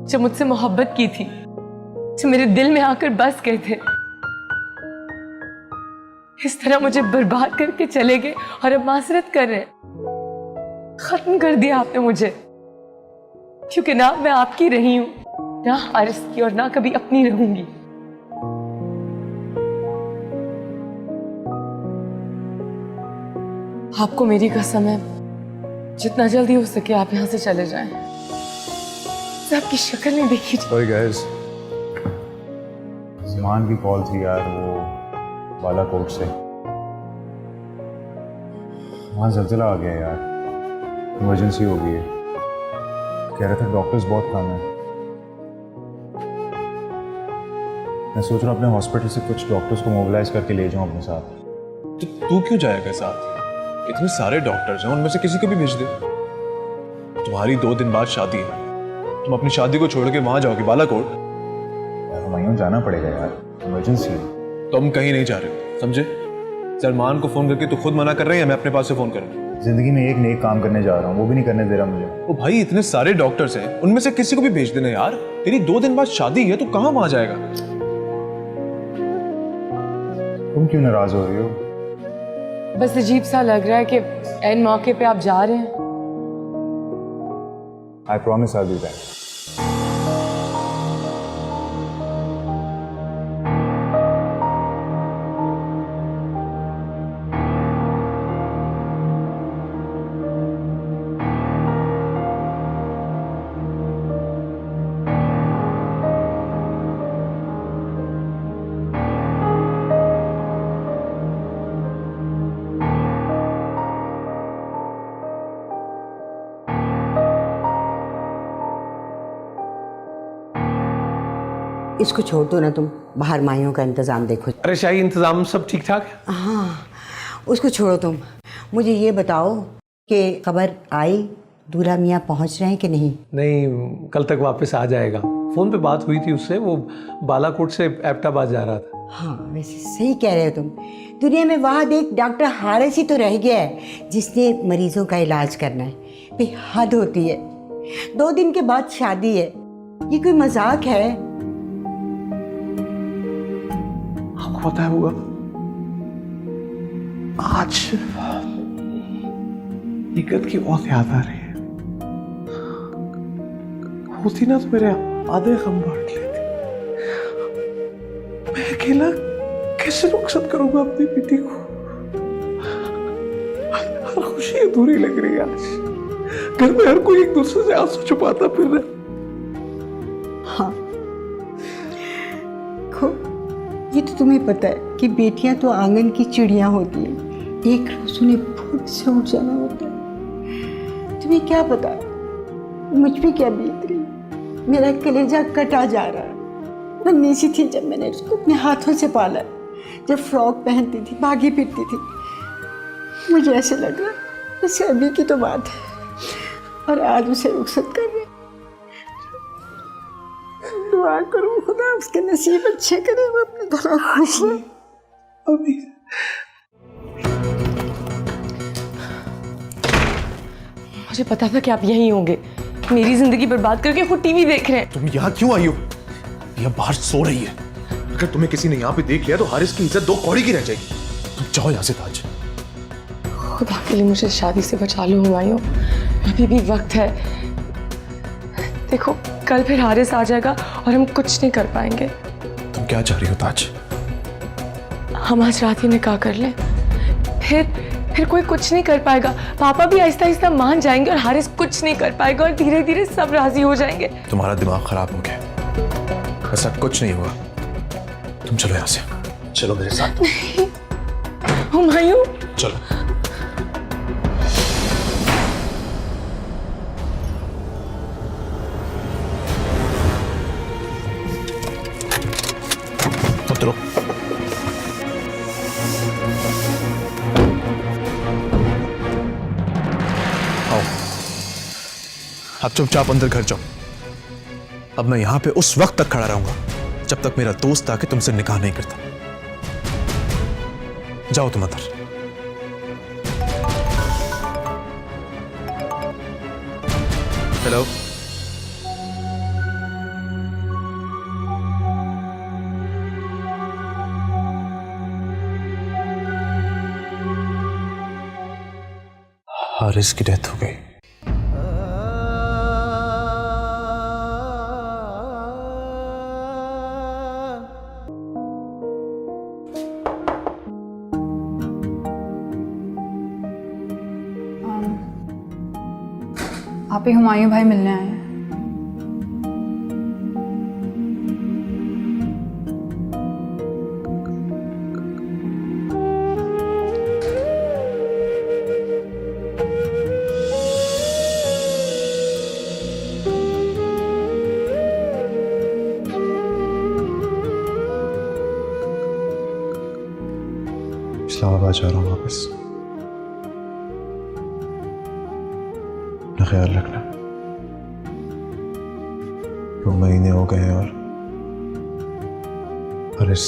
जब मुझसे मोहब्बत की थी, जो मेरे दिल में आकर बस गए थे। इस तरह मुझे बर्बाद करके चले गए और अब माजरत कर रहे हैं। खत्म कर दिया आपने मुझे, क्योंकि ना मैं आपकी रही हूं, ना हारिस की, और ना कभी अपनी रहूंगी। आपको मेरी कसम है, जितना जल्दी हो सके आप यहां से चले जाएं। मुझे आपकी शक्ल नहीं देखी। सॉरी गाइस, ज़मान की कॉल थी यार, वो बालाकोट से। वहाँ ज़लज़ला आ गया यार, इमरजेंसी हो गई है। कह रहा था डॉक्टर्स बहुत कम है। मैं सोच रहा हूँ अपने हॉस्पिटल से कुछ डॉक्टर्स को मोबिलाइज करके ले जाऊँ अपने साथ। तो तू क्यों जाएगा साथ? इतने सारे डॉक्टर्स हैं, उनमें से किसी को भी भेज दे। तुम्हारी 2 दिन बाद शादी है, तुम अपनी शादी को छोड़ के वहां जाओगी बालाकोट? यार वहीं जाना पड़ेगा यार, इमरजेंसी है। तुम कहीं नहीं जा रहे, समझे? सलमान को फोन करके तू खुद मना कर रहे हैं, मैं अपने पास से फोन करूँ? जिंदगी में एक नेक काम करने जा रहा हूँ, वो भी नहीं करने दे रहा मुझे। ओ भाई, इतने सारे डॉक्टर्स हैं, उनमें से किसी को भी भेज देना यार। तेरी 2 दिन बाद शादी है, तू कहाँ वहां जाएगा? तुम क्यों नाराज हो रही हो? बस अजीब सा लग रहा है कि एन मौके पे आप जा रहे हैं। I promise I will be back. इसको छोड़ दो ना, तुम बाहर माइयों का इंतज़ाम देखो। अरे शाही, इंतज़ाम सब ठीक ठाक है? हाँ, उसको छोड़ो तुम। मुझे ये बताओ कि खबर आई, दूल्हा मियाँ पहुँच रहे हैं कि नहीं? नहीं, कल तक वापस आ जाएगा। फ़ोन पे बात हुई थी उससे, वो बालाकोट से एबटाबाद जा रहा था। हाँ, वैसे सही कह रहे हो तुम। दुनिया में वाह एक डॉक्टर हारिस ही तो रह गया है जिसने मरीजों का इलाज करना है। भाई हद होती है, 2 दिन के बाद शादी है, ये कोई मजाक है? आपको पता है होगा, आज इकत की बहुत याद आ रही है। होती ना तो मेरे आधे गम बांट लेती। मैं अकेला कैसे रुखसत करूंगा अपनी बेटी को? हर खुशी अधूरी लग रही है आज। घर में हर कोई एक दूसरे से आंसू छुपाता फिर रहा। हाँ, ये तो तुम्हें पता है कि बेटियां तो आंगन की चिड़ियां होती हैं, एक रोज उन्हें फुर्त से उठ जाना होता है। तुम्हें क्या पता मुझ पे क्या बीत रही, मेरा कलेजा कटा जा रहा है। नन्ही सी थी जब मैंने उसको अपने हाथों से पाला, जब फ्रॉक पहनती थी, भागी फिरती थी। मुझे ऐसे लग रहा जैसे अभी की तो बात है, और आज उसे रुखसत कर रहे। दुआ करूं खुदा उसके नसीब अच्छे करे, वो अपनी तरह खुश है। अभी मुझे पता था कि आप यहीं होंगे, मेरी जिंदगी बर्बाद करके खुद टीवी देख रहे हैं। तुम यहाँ क्यों आई हो? यह बाहर सो रही है। अगर तुम्हें किसी ने यहाँ पे देख लिया तो हारिस की इज्जत 2 कौड़ी की रह जाएगी। तुम जाओ यहाँ से ताज। खुदा के लिए मुझे शादी से बचा लो हुमायूं, अभी भी वक्त है। देखो, कल फिर हारिस आ जाएगा और हम कुछ नहीं कर पाएंगे। तुम क्या चाह रही हो ताज? हम आज रात ही निकाह कर लें, फिर कोई कुछ नहीं कर पाएगा। पापा भी आहिस्ता आहिस्ता मान जाएंगे और हारिस कुछ नहीं कर पाएगा, और धीरे धीरे सब राजी हो जाएंगे। तुम्हारा दिमाग खराब हो गया, ऐसा कुछ नहीं हुआ। तुम चलो यहाँ से, चलो मेरे साथ। हुमायूं, चलो। उतरो। आओ, अब चुपचाप अंदर घर जाओ। अब मैं यहां पे उस वक्त तक खड़ा रहूंगा जब तक मेरा दोस्त आके तुमसे निकाह नहीं करता। जाओ तुम अंदर। हेलो, हारिस की डेथ हो गई। आप ही हुमायूं भाई मिलने आए हैं। इस्लामाबाद जा रहा हूँ वापस। अपना ख्याल रखना। 2 महीने हो गए हैं और हारिस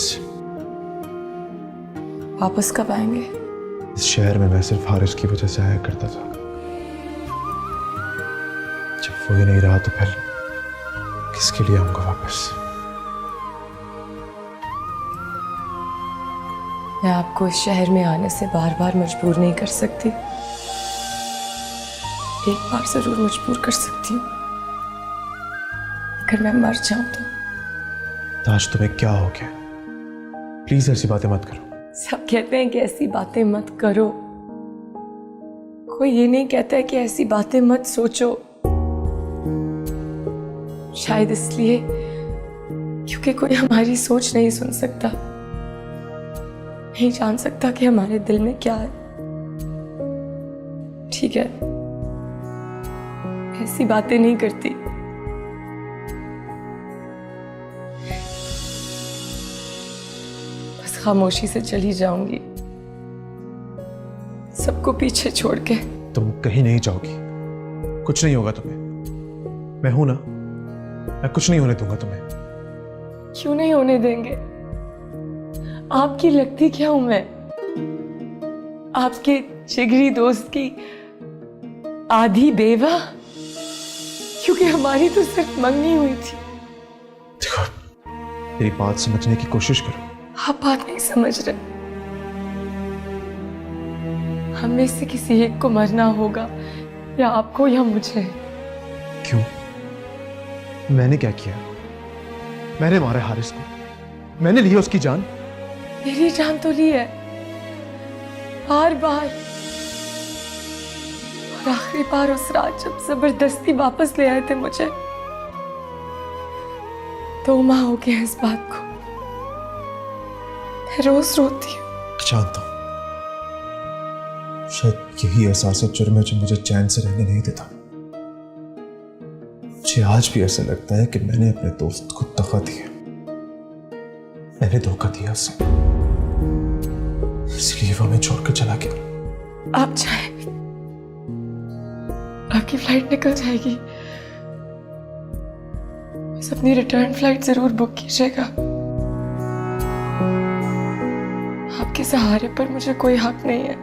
वापस कब आएंगे? इस शहर में मैं सिर्फ हारिस की वजह से आया करता था। जब वो ही नहीं रहा तो फिर किसके लिए आऊंगा वापस? मैं आपको इस शहर में आने से बार बार मजबूर नहीं कर सकती। एक बार जरूर मजबूर कर सकती हूँ, अगर मैं मर जाऊं तो। ताज, तुम्हें क्या हो गया? प्लीज ऐसी बातें मत करो। सब कहते हैं कि ऐसी बातें मत करो, कोई ये नहीं कहता है कि ऐसी बातें मत सोचो। शायद इसलिए क्योंकि कोई हमारी सोच नहीं सुन सकता, नहीं जान सकता कि हमारे दिल में क्या है। ठीक है, ऐसी बातें नहीं करती। बस खामोशी से चली जाऊंगी, सबको पीछे छोड़ के। तुम कहीं नहीं जाओगी, कुछ नहीं होगा तुम्हें। मैं हूं ना, मैं कुछ नहीं होने दूंगा तुम्हें। क्यों नहीं होने देंगे? आपकी लगती क्या हूं मैं? आपके जिगरी दोस्त की आधी बेवा? क्योंकि हमारी तो सिर्फ मंगनी हुई थी। देखो, मेरी बात समझने की कोशिश करो। आप बात नहीं समझ रहे। हम में से किसी एक को मरना होगा, या आपको या मुझे। क्यों? मैंने क्या किया? मैंने मारा हारिस को, मैंने ली उसकी जान। मेरी जान तो ली है बार बार, और आखिरी बार उस रात जब जबरदस्ती वापस ले आए थे मुझे। 2 माह हो गए इस बात को। मैं रोज रोती हूँ। जानता हूं, शायद यही एहसास जुर्म है जो मुझे चैन से रहने नहीं देता। मुझे आज भी ऐसा लगता है कि मैंने अपने दोस्त को दगा दिया, मैंने धोखा दिया उसे, इसलिए वो हमें छोड़कर चला गया। आप चाहे, आपकी फ्लाइट निकल जाएगी, बस अपनी रिटर्न फ्लाइट जरूर बुक कीजिएगा। आपके सहारे पर मुझे कोई हक नहीं है,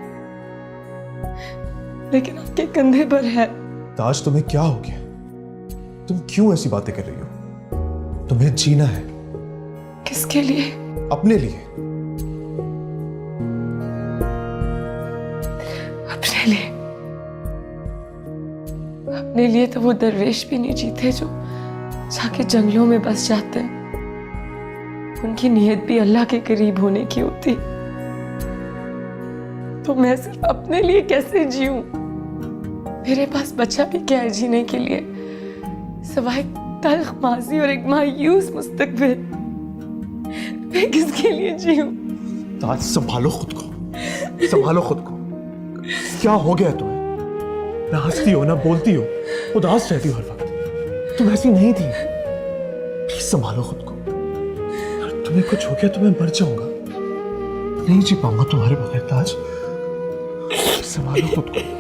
लेकिन आपके कंधे पर है। ताज, तुम्हें क्या हो गया? तुम क्यों ऐसी बातें कर रही हो? तुम्हें जीना है। किसके लिए? अपने लिए। अपने लिए? अपने लिए तो वो दरवेश भी नहीं जीते जो जाके जंगलों में बस जाते हैं। उनकी नीयत भी अल्लाह के करीब होने की होती। तो मैं सिर्फ अपने लिए कैसे जीऊं? मेरे पास बचा भी क्या है जीने के लिए, सिवाय तल्ख माजी और एक मायूस मुस्तकबिल। मैं किसके लिए जीऊं? ताज, संभालो खुद को। संभालो खुद को। क्या हो गया तुम्हें? ना हंसती हो ना बोलती हो, उदास रहती हो हर वक्त। तुम ऐसी नहीं थी। प्लीज संभालो खुद को। अगर तुम्हें कुछ हो गया तो मैं मर जाऊंगा, नहीं जी पाऊंगा तुम्हारे बगैर ताज। संभालो खुद को।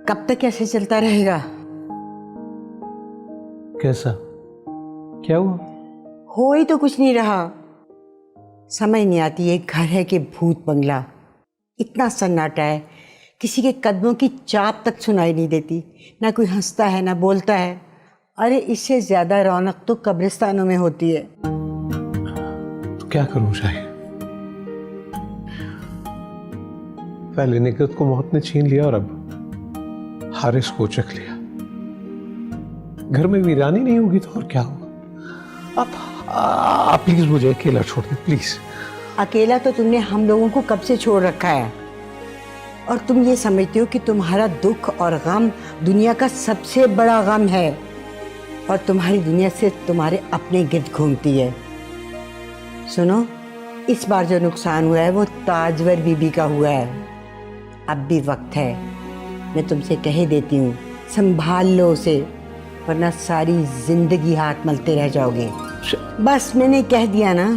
कब तक ऐसे चलता रहेगा? कैसा? क्या हुआ? हो ही तो कुछ नहीं रहा। समझ नहीं आती एक घर है कि भूत बंगला। इतना सन्नाटा है, किसी के कदमों की चाप तक सुनाई नहीं देती। ना कोई हंसता है ना बोलता है। अरे इससे ज्यादा रौनक तो कब्रिस्तानों में होती है। तो क्या करूं शाही? पहले निगत को मौत ने छीन लिया और अब हारिस को चख लिया। घर में वीरानी नहीं होगी तो और क्या होगा? आप प्लीज मुझे अकेला छोड़ दे प्लीज। अकेला तो तुमने हम लोगों को कब से छोड़ रखा है, और तुम ये समझते हो कि तुम्हारा दुख और गम दुनिया का सबसे बड़ा गम है, और तुम्हारी दुनिया से तुम्हारे अपने गिर्द घूमती है। सुनो, इस बार जो नुकसान हुआ है वो ताजवर बीबी का हुआ है। अब भी वक्त है, मैं तुमसे कह देती हूँ, संभाल लो उसे, वरना सारी जिंदगी हाथ मलते रह जाओगे। बस मैंने कह दिया ना।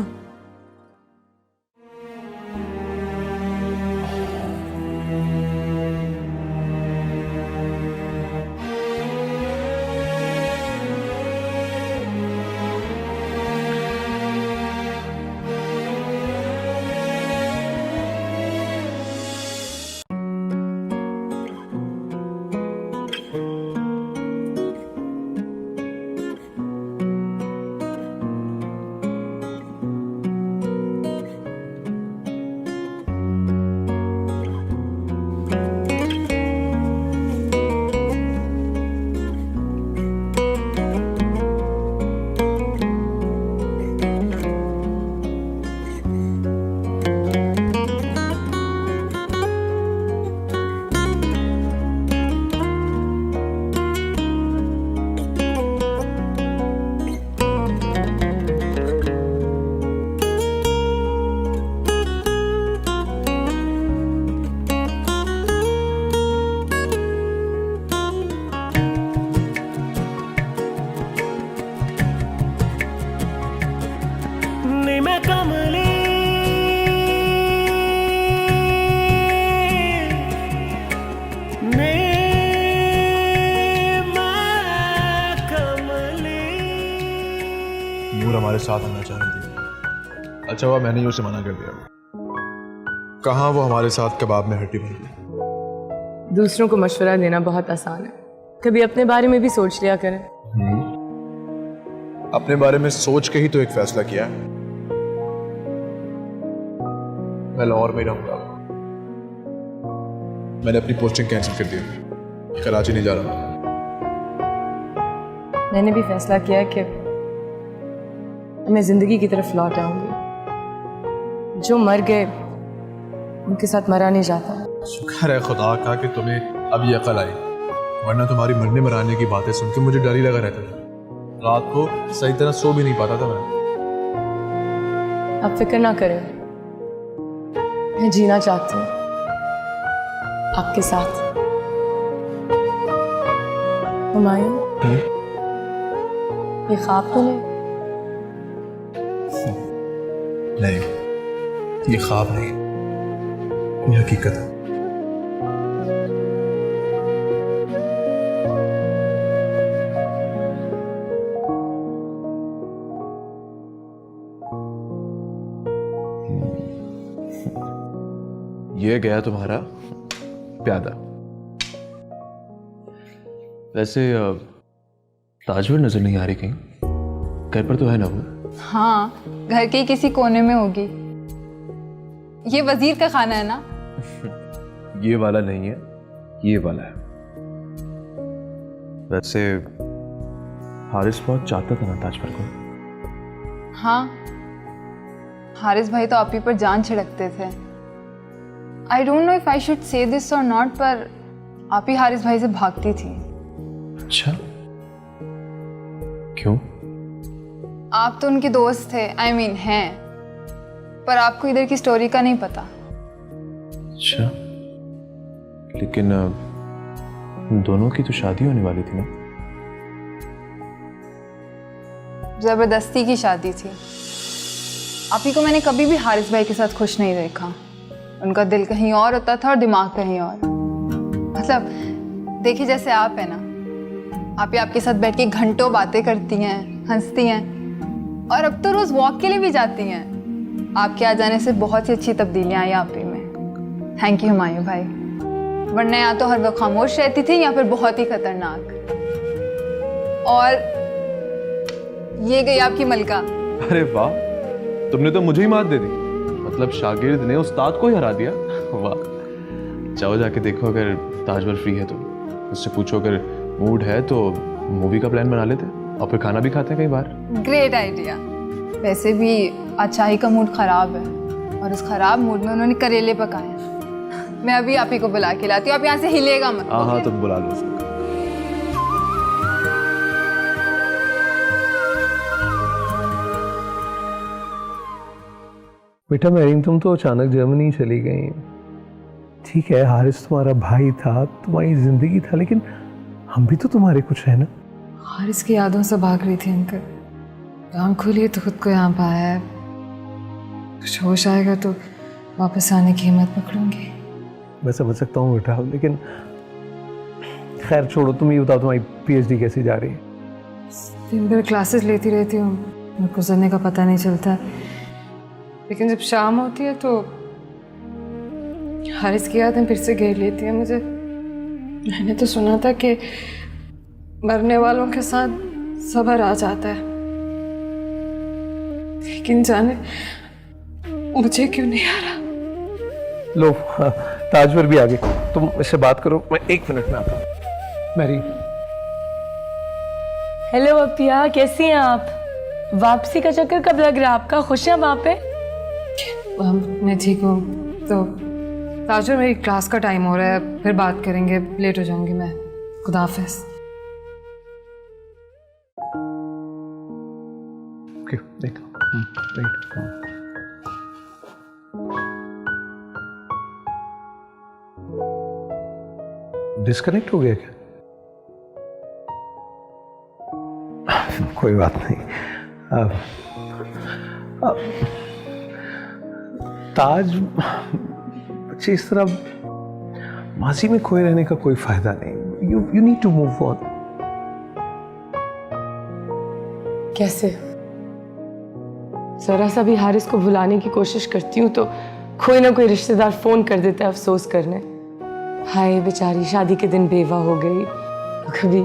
नूर हमारे साथ आना चाह रही थी। अच्छा हुआ मैंने ही उसे मना कर दिया। कहाँ वो हमारे साथ कबाब में हड्डी बन गई। दूसरों को मशवरा देना बहुत आसान है, कभी अपने बारे में भी सोच लिया करें। अपने बारे में सोच के ही तो एक फैसला किया है। मैं लाहौर में रहूंगा। मैंने अपनी पोस्टिंग कैंसिल कर दी, कराची नहीं जा रहा। मैंने भी फैसला किया कि मैं जिंदगी की तरफ लौट आऊंगी। जो मर गए उनके साथ मरा नहीं जाता। शुक्र है खुदा का कि तुम्हें अब ये अकल आई, वरना तुम्हारी मरने मराने की बातें सुन के मुझे डर ही लगा रहता था। रात को सही तरह सो भी नहीं पाता था मैं। आप फिक्र ना करें, मैं जीना चाहती हूँ आपके साथ। हुमायूं, ये ख्वाब तो नहीं, ये ख्वाब नहीं, ये हकीकत है। ये गया तुम्हारा प्यादा। वैसे ताजवर नजर नहीं आ रही कहीं, घर पर तो है ना वो? हाँ, घर के किसी कोने में होगी। ये वजीर का खाना है ना? ये वाला नहीं है, ये वाला है। वैसे हारिस बहुत चाहता था ना ताजवर को। हाँ, हारिस भाई तो आप ही पर जान छिड़कते थे। I don't know if I should say this और नॉट, पर आप ही हारिस भाई से भागती थी। अच्छा, क्यों? आप तो उनके दोस्त थे, आई मीन हैं, पर आपको इधर की स्टोरी का नहीं पता। अच्छा, लेकिन दोनों की तो शादी होने वाली थी ना। जबरदस्ती की शादी थी। आप ही को मैंने कभी भी हारिस भाई के साथ खुश नहीं देखा। उनका दिल कहीं और होता था और दिमाग कहीं और। मतलब देखिए, जैसे आप है ना, आप ही आपके साथ बैठ के घंटों बातें करती हैं, हंसती हैं, और अब तो रोज वॉक के लिए भी जाती हैं। आपके आ जाने से बहुत ही अच्छी तब्दीलियां आई आप ही में। थैंक यू हुमायूं भाई, वरना या तो हर वक्त खामोश रहती थी या फिर बहुत ही खतरनाक। और ये गई आपकी मलका। अरे वाह, तुमने तो मुझे ही मात दे दी। मतलब शागिर्द ने उस्ताद को ही हरा दिया। वाह, जाओ जाके देखो, अगर ताजवर फ्री है तो उससे पूछो, अगर मूड है तो मूवी का प्लान बना लेते और फिर खाना भी खाते हैं कहीं बाहर। Great idea. वैसे भी आज शाही का मूड खराब है और उस खराब मूड में उन्होंने करेले पकाए हैं। मैं अभी आप ही को बुला के लाती हूँ, आप यहाँ से हिलेगा मत। हाँ हाँ, तुम बुला लो उसको। बेटा मेरीन, तुम तो अचानक जर्मनी चली गई। ठीक है, हारिस तुम्हारा भाई था, तुम्हारी जिंदगी था, लेकिन हम भी तो तुम्हारे कुछ है ना। हारिस की यादों से भाग रही थी अंकल। काम खोलिए तो खुद को यहाँ पाया है। कुछ होश आएगा तो वापस आने की हिम्मत पकड़ूंगी। मैं समझ सकता हूँ बेटा, लेकिन खैर छोड़ो, तुम ये बताओ तुम्हारी पीएचडी कैसी जा रही है? दिन भर क्लासेस लेती रहती हूँ, मेरे गुजरने का पता नहीं चलता। लेकिन जब शाम होती है तो हारिस की यादें फिर से घेर लेती हैं मुझे। मैंने तो सुना था कि मरने वालों के साथ सब्र आ जाता है, लेकिन जाने मुझे क्यों नहीं आ रहा। लो हाँ, ताजवर भी आ गए। तुम इससे बात करो, मैं 1 मिनट में आता हूँ। मैरी। हेलो अपिया, कैसी हैं आप? वापसी का चक्कर कब लग रहा है आपका? खुश हैं वहाँ पे? मैं ठीक हूँ। तो ताजवर, मेरी क्लास का टाइम हो रहा है, फिर बात करेंगे, लेट हो जाऊंगी मैं। खुदा हाफिज़। ओके, देख लो। राइट। डिस्कनेक्ट हो गया क्या? कोई बात नहीं। ताज, बच्चे इस तरह माजी में खोए रहने का कोई फायदा नहीं। You need to move on. कैसे? जरा सा भी हारिस को भुलाने की कोशिश करती हूँ तो कोई ना कोई रिश्तेदार फोन कर देता है अफसोस करने। हाय बेचारी शादी के दिन बेवा हो गई, कभी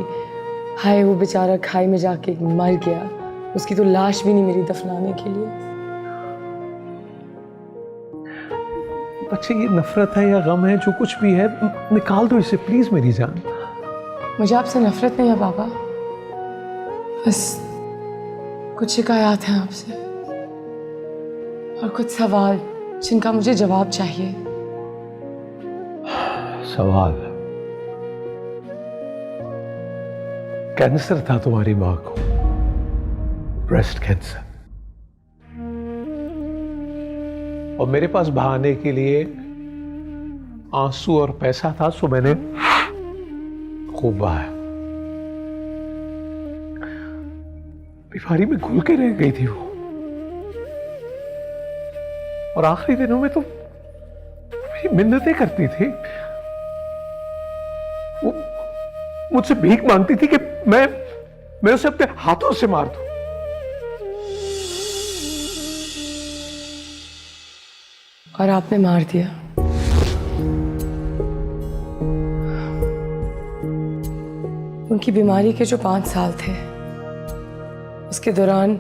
हाय वो बेचारा खाई में जाके मर गया, उसकी तो लाश भी नहीं मिली दफनाने के लिए। बच्चे, ये नफरत है या गम है, जो कुछ भी है, निकाल दो इसे प्लीज मेरी जान। मुझे आपसे नफरत नहीं है बाबा, बस कुछ शिकायत हैं आपसे और कुछ सवाल जिनका मुझे जवाब चाहिए। सवाल? कैंसर था तुम्हारी माँ को, ब्रेस्ट कैंसर, और मेरे पास बहाने के लिए आंसू और पैसा था, सो मैंने खूब बहाया। बीमारी में घुल के रह गई थी वो, और आखिरी दिनों में तो मेरी मिन्नतें करती थी। वो मुझसे भीख मांगती थी कि मैं उसे अपने हाथों से मार दूं। और आपने मार दिया। उनकी बीमारी के जो 5 साल थे, उसके दौरान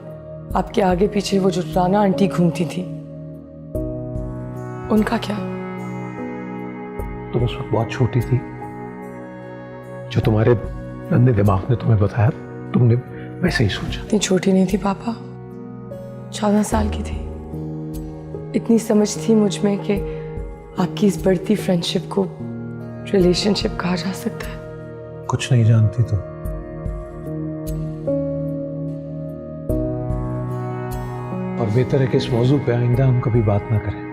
आपके आगे पीछे वो जो राना आंटी घूमती थी, उनका क्या? तुम उस वक्त बहुत छोटी थी। जो तुम्हारे गंदे दिमाग ने तुम्हें बताया, तुमने वैसे ही सोचा। इतनी छोटी नहीं थी पापा, 14 साल की थी। इतनी समझ थी मुझ में कि आपकी इस बढ़ती फ्रेंडशिप को रिलेशनशिप कहा जा सकता है। कुछ नहीं जानती तो। और बेहतर है कि इस मौजू पे आइंदा हम कभी बात ना करें।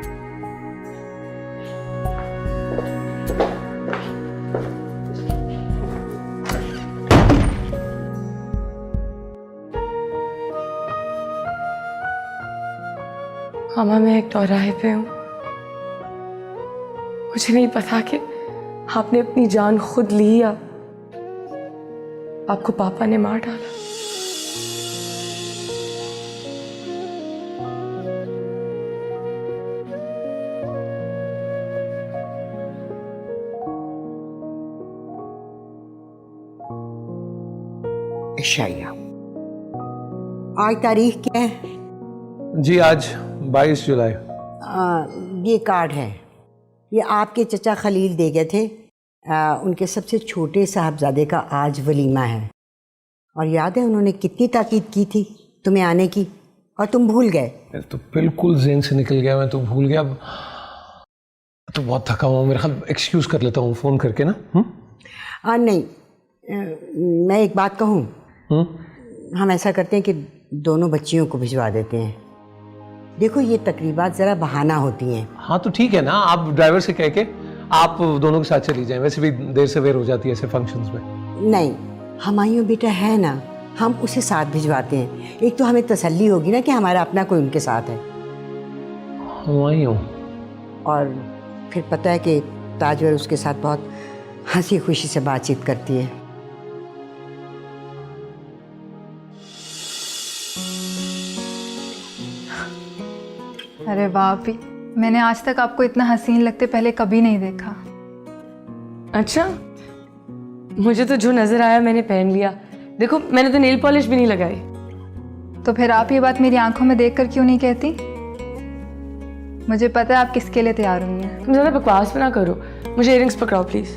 मामा, मैं एक चौराहे पे हूँ। मुझे नहीं पता कि आपने अपनी जान खुद ली या आपको पापा ने मार डाला। शाया, आज तारीख क्या है? जी आज 22 जुलाई। ये कार्ड है, ये आपके चचा खलील दे गए थे। उनके सबसे छोटे साहबजादे का आज वलीमा है। और याद है उन्होंने कितनी ताकीद की थी तुम्हें आने की, और तुम भूल गए। तो बिल्कुल जेन से निकल गया, मैं तो भूल गया। तो बहुत थका हुआ, मेरा ख्याल एक्सक्यूज कर लेता हूँ फ़ोन करके ना। नहीं, मैं एक बात कहूँ। हम ऐसा करते हैं कि दोनों बच्चियों को भिजवा देते हैं। देखो ये तकरीबात ज़रा बहाना होती हैं। हाँ तो ठीक है ना, आप ड्राइवर से कह के आप दोनों के साथ चली जाएं। वैसे भी देर सवेर हो जाती है ऐसे फंक्शंस में। नहीं, हमायूं बेटा है ना, हम उसे साथ भिजवाते हैं। एक तो हमें तसल्ली होगी ना कि हमारा अपना कोई उनके साथ है। हमायूं? और फिर पता है कि ताजवर उसके साथ बहुत हंसी खुशी से बातचीत करती है। अरे वाह भी, मैंने आज तक आपको इतना हसीन लगते पहले कभी नहीं देखा। अच्छा, मुझे तो जो नजर आया मैंने पहन लिया। देखो मैंने तो नेल पॉलिश भी नहीं लगाई। तो फिर आप ये बात मेरी आंखों में देखकर क्यों नहीं कहती? मुझे पता है आप किसके लिए तैयार हुई हैं। तुम ज़्यादा बकवास ना करो, मुझे इयररिंग्स पकड़ाओ प्लीज।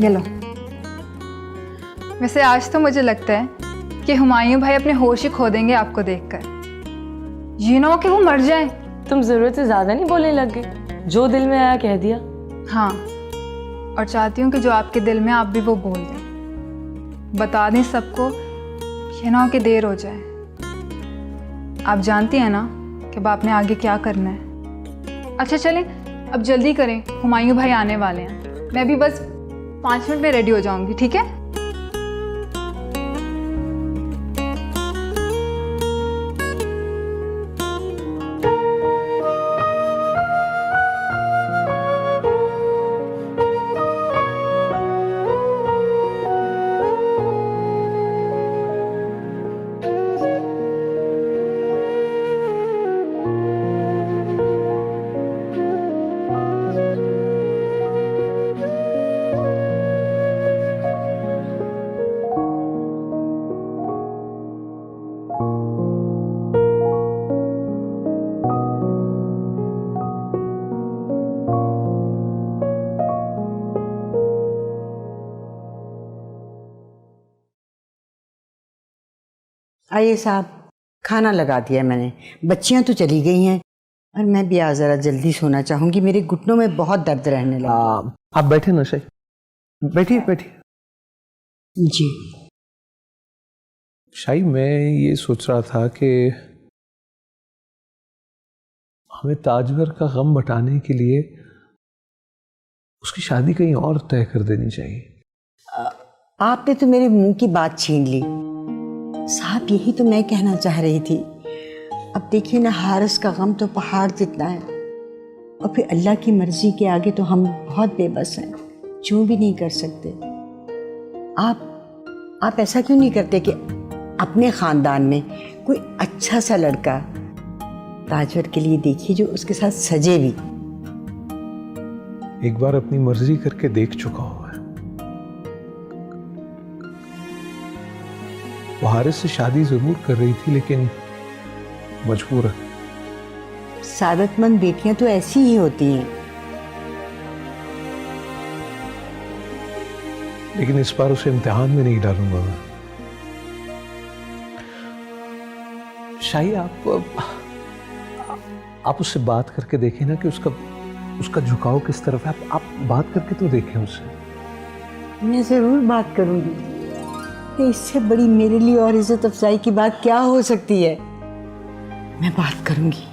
ये लो। वैसे आज तो मुझे लगता है कि हुमायूं भाई अपने होश ही खो देंगे आपको देखकर। ये ना हो कि वो मर जाए। तुम जरूरत से ज्यादा नहीं बोलने लग गई, जो दिल में आया कह दिया। हाँ, और चाहती हूँ कि जो आपके दिल में आप भी वो बोल दें, बता दें सबको। ये ना हो कि देर हो जाए। आप जानती हैं ना कि अब आपने आगे क्या करना है। अच्छा चलें, अब जल्दी करें, हुमायूं भाई आने वाले हैं। मैं भी बस 5 मिनट में रेडी हो जाऊंगी, ठीक है? आइए साहब, खाना लगा दिया मैंने। बच्चियां तो चली गई हैं और मैं भी आज ज़रा जल्दी सोना चाहूँगी। मेरे घुटनों में बहुत दर्द रहने लगा। आप बैठे ना शाही, बैठिए बैठिए। जी शाही, मैं ये सोच रहा था कि हमें ताजवर का गम बटाने के लिए उसकी शादी कहीं और तय कर देनी चाहिए। आपने तो मेरे मुंह की बात छीन ली साहब। यही तो मैं कहना चाह रही थी। अब देखिए ना, हारिस का गम तो पहाड़ जितना है, और फिर अल्लाह की मर्जी के आगे तो हम बहुत बेबस हैं, जो भी नहीं कर सकते। आप ऐसा क्यों नहीं करते कि अपने ख़ानदान में कोई अच्छा सा लड़का ताजवर के लिए देखिए जो उसके साथ सजे भी। एक बार अपनी मर्जी करके देख चुका हुआ है। वो हारिस से शादी जरूर कर रही थी, लेकिन मजबूर। सादतमंद बेटियां तो ऐसी ही होती हैं। लेकिन इस बार उसे इम्तिहान में नहीं डालूंगा मैं। शाही, आप उससे बात करके देखें ना कि उसका झुकाव किस तरफ है। आप बात करके तो देखें उससे। मैं ज़रूर बात करूंगी, कि इससे बड़ी मेरे लिए और इज्जत अफजाई की बात क्या हो सकती है। मैं बात करूंगी।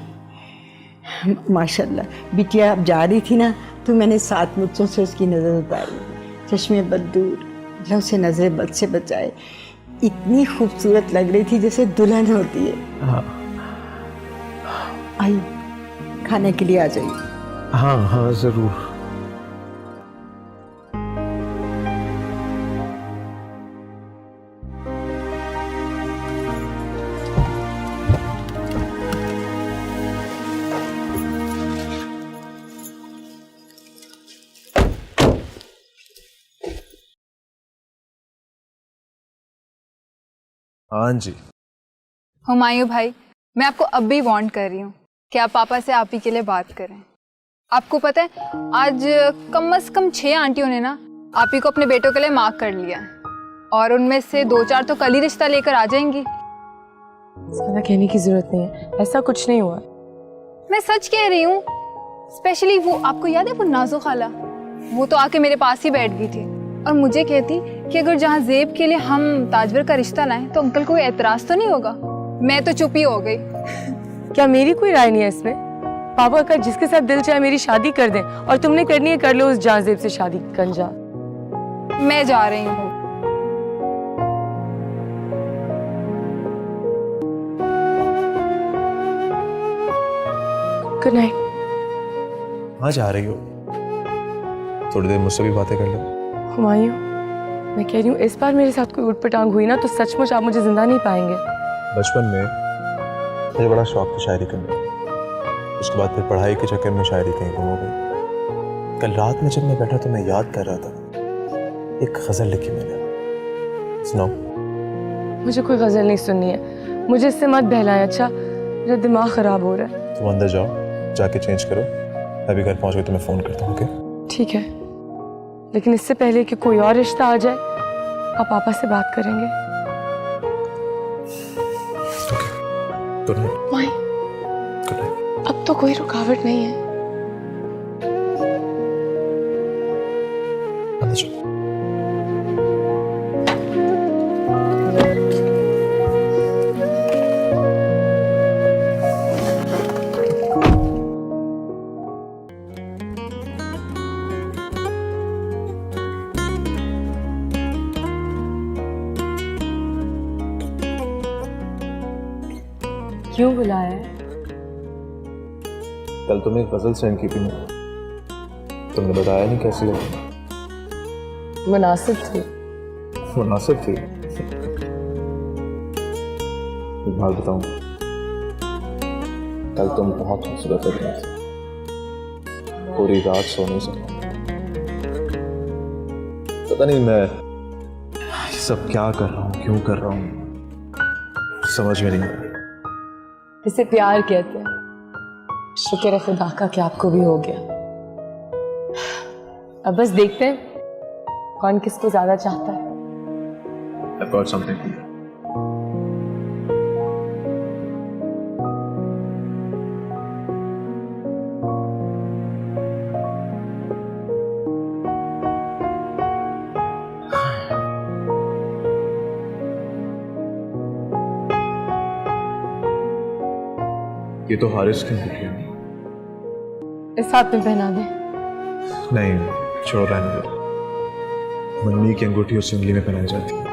माशाल्लाह बिटिया अब जा रही थी ना, तो मैंने 7 मुझसे से उसकी नज़र उतारी। चश्मे बद दूर, अल्लाह उसे नज़र बद से बचाए। इतनी खूबसूरत लग रही थी जैसे दुल्हन होती है। हाँ आई, खाने के लिए आ जाइए। हाँ हाँ ज़रूर। हाँ जी। हुमायूं भाई, मैं आपको अब भी वार्न कर रही हूँ कि आप पापा से आप ही के लिए बात करें। आपको पता है आज कम से कम 6 आंटियों ने ना आप ही को अपने बेटों के लिए मार्क कर लिया है, और उनमें से 2-4 तो कल ही रिश्ता लेकर आ जाएंगी। ज़्यादा कहने की जरूरत नहीं है, ऐसा कुछ नहीं हुआ। मैं सच कह रही हूँ। स्पेशली वो, आपको याद है वो नाजो खाला, वो तो आके मेरे पास ही बैठ गई थी और मुझे कहती कि अगर जहाँ जेब के लिए हम ताजवर का रिश्ता लाएं तो अंकल कोई एतराज तो नहीं होगा। मैं तो चुप ही हो गई। क्या मेरी कोई राय नहीं है इसमें? पापा का जिसके साथ दिल चाहे मेरी शादी कर दें, और तुमने करनी है कर लो उस जाजेब से शादी। कंजा, मैं जा रही हूँ। Good night. कहाँ जा रही हो? थोड़ी देर मुझसे भी बातें कर लो। हुमायूं, मैं कह रही हूँ इस बार मेरे साथ कोई उठपटांग हुई ना तो सचमुच आप मुझे जिंदा नहीं पाएंगे। बचपन में मुझे बड़ा शौक था शायरी करने का। उसके बाद फिर पढ़ाई के चक्कर में शायरी कहीं गुम हो गई। कल रात में जब मैं बैठा तो मैं याद कर रहा था, एक गजल लिखी मैंने, सुनाओ। मुझे कोई गजल नहीं सुननी है, मुझे इससे मत बहलाएं। अच्छा, मेरा दिमाग खराब हो रहा है। तुम अंदर जाओ, जाके चेंज करो। मैं भी घर पहुंच गई तो मैं फोन करता हूँ। ओके ठीक है, लेकिन इससे पहले कि कोई और रिश्ता आ जाए आप पापा से बात करेंगे। Good night. My, good night. अब तो कोई रुकावट नहीं है। अंदर जाओ। क्यों बुलाया है? कल तुम्हें एक गजल सेंड की थी मैंने, तुमने बताया नहीं कैसी लगी। मुनासिब थी। मुनासिब थी। एक बात बताऊं, कल तुम बहुत खूबसूरत लग रही थी। पूरी रात सो नहीं सका। पता नहीं मैं ये सब क्या कर रहा हूँ, क्यों कर रहा हूँ, समझ में नहीं आ रहा। इसे प्यार कहते हैं। शुक्र है खुदा का कि आपको भी हो गया। अब बस देखते हैं कौन किसको ज्यादा चाहता है। I've got something for you. ये तो हारिस की अंगूठी है। इस हाथ में पहना दे। नहीं, छोड़ो, रहने दो। मन्नी की अंगूठी उस उंगली में पहनाई जाती है।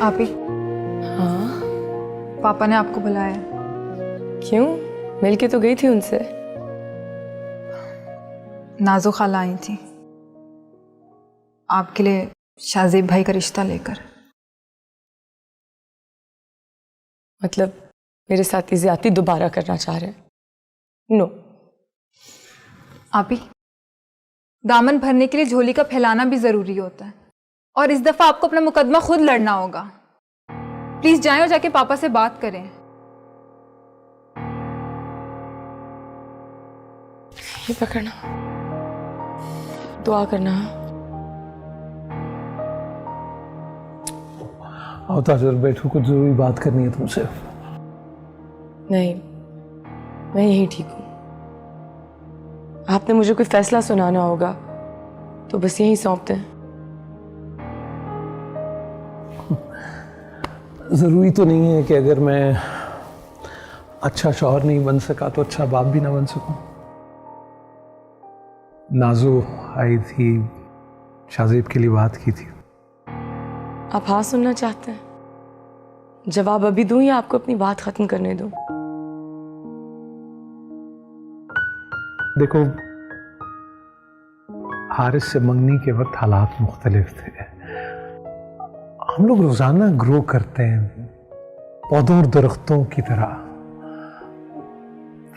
आप ही, हाँ, पापा ने आपको बुलाया। क्यों? मिल के तो गई थी उनसे। नाजो खाला आई थी आपके लिए शाहजेब भाई का रिश्ता लेकर। मतलब मेरे साथ ज्यादती दोबारा करना चाह रहे हैं? नो। आप ही, दामन भरने के लिए झोली का फैलाना भी जरूरी होता है। और इस दफा आपको अपना मुकदमा खुद लड़ना होगा। प्लीज जाएं और जाके पापा से बात करें। ये पकड़ना, दुआ करना। आओ ताजवर, बैठो, कुछ जरूरी बात करनी है तुमसे। नहीं, मैं यही ठीक हूँ। आपने मुझे कोई फैसला सुनाना होगा तो बस यही सौंप दें। ज़रूरी तो नहीं है कि अगर मैं अच्छा शौहर नहीं बन सका तो अच्छा बाप भी ना बन सकूं। नाजो आई थी, शाहजेब के लिए बात की थी। आप हाँ सुनना चाहते हैं? जवाब अभी दूं या आपको अपनी बात खत्म करने दूं? देखो, हारिस से मंगनी के वक्त हालात मुख्तलिफ थे। हम लोग रोजाना ग्रो करते हैं पौधों और दरख्तों की तरह।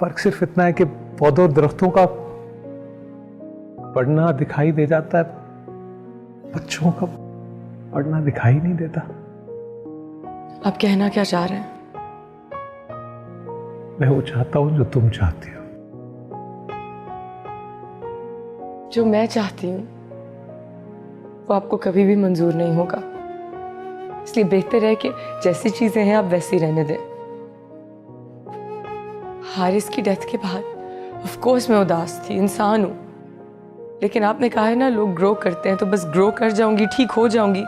फर्क सिर्फ इतना है कि पौधों और दरख्तों का पढ़ना दिखाई दे जाता है, बच्चों का पढ़ना दिखाई नहीं देता। आप कहना क्या चाह रहे हैं? मैं वो चाहता हूं जो तुम चाहती हो। जो मैं चाहती हूँ वो आपको कभी भी मंजूर नहीं होगा। इसलिए बेहतर है कि जैसी चीजें हैं आप वैसी रहने दें। हारिस की डेथ के बाद ऑफ कोर्स मैं उदास थी, इंसान हूँ। लेकिन आपने कहा है ना, लोग ग्रो करते हैं, तो बस ग्रो कर जाऊंगी, ठीक हो जाऊंगी।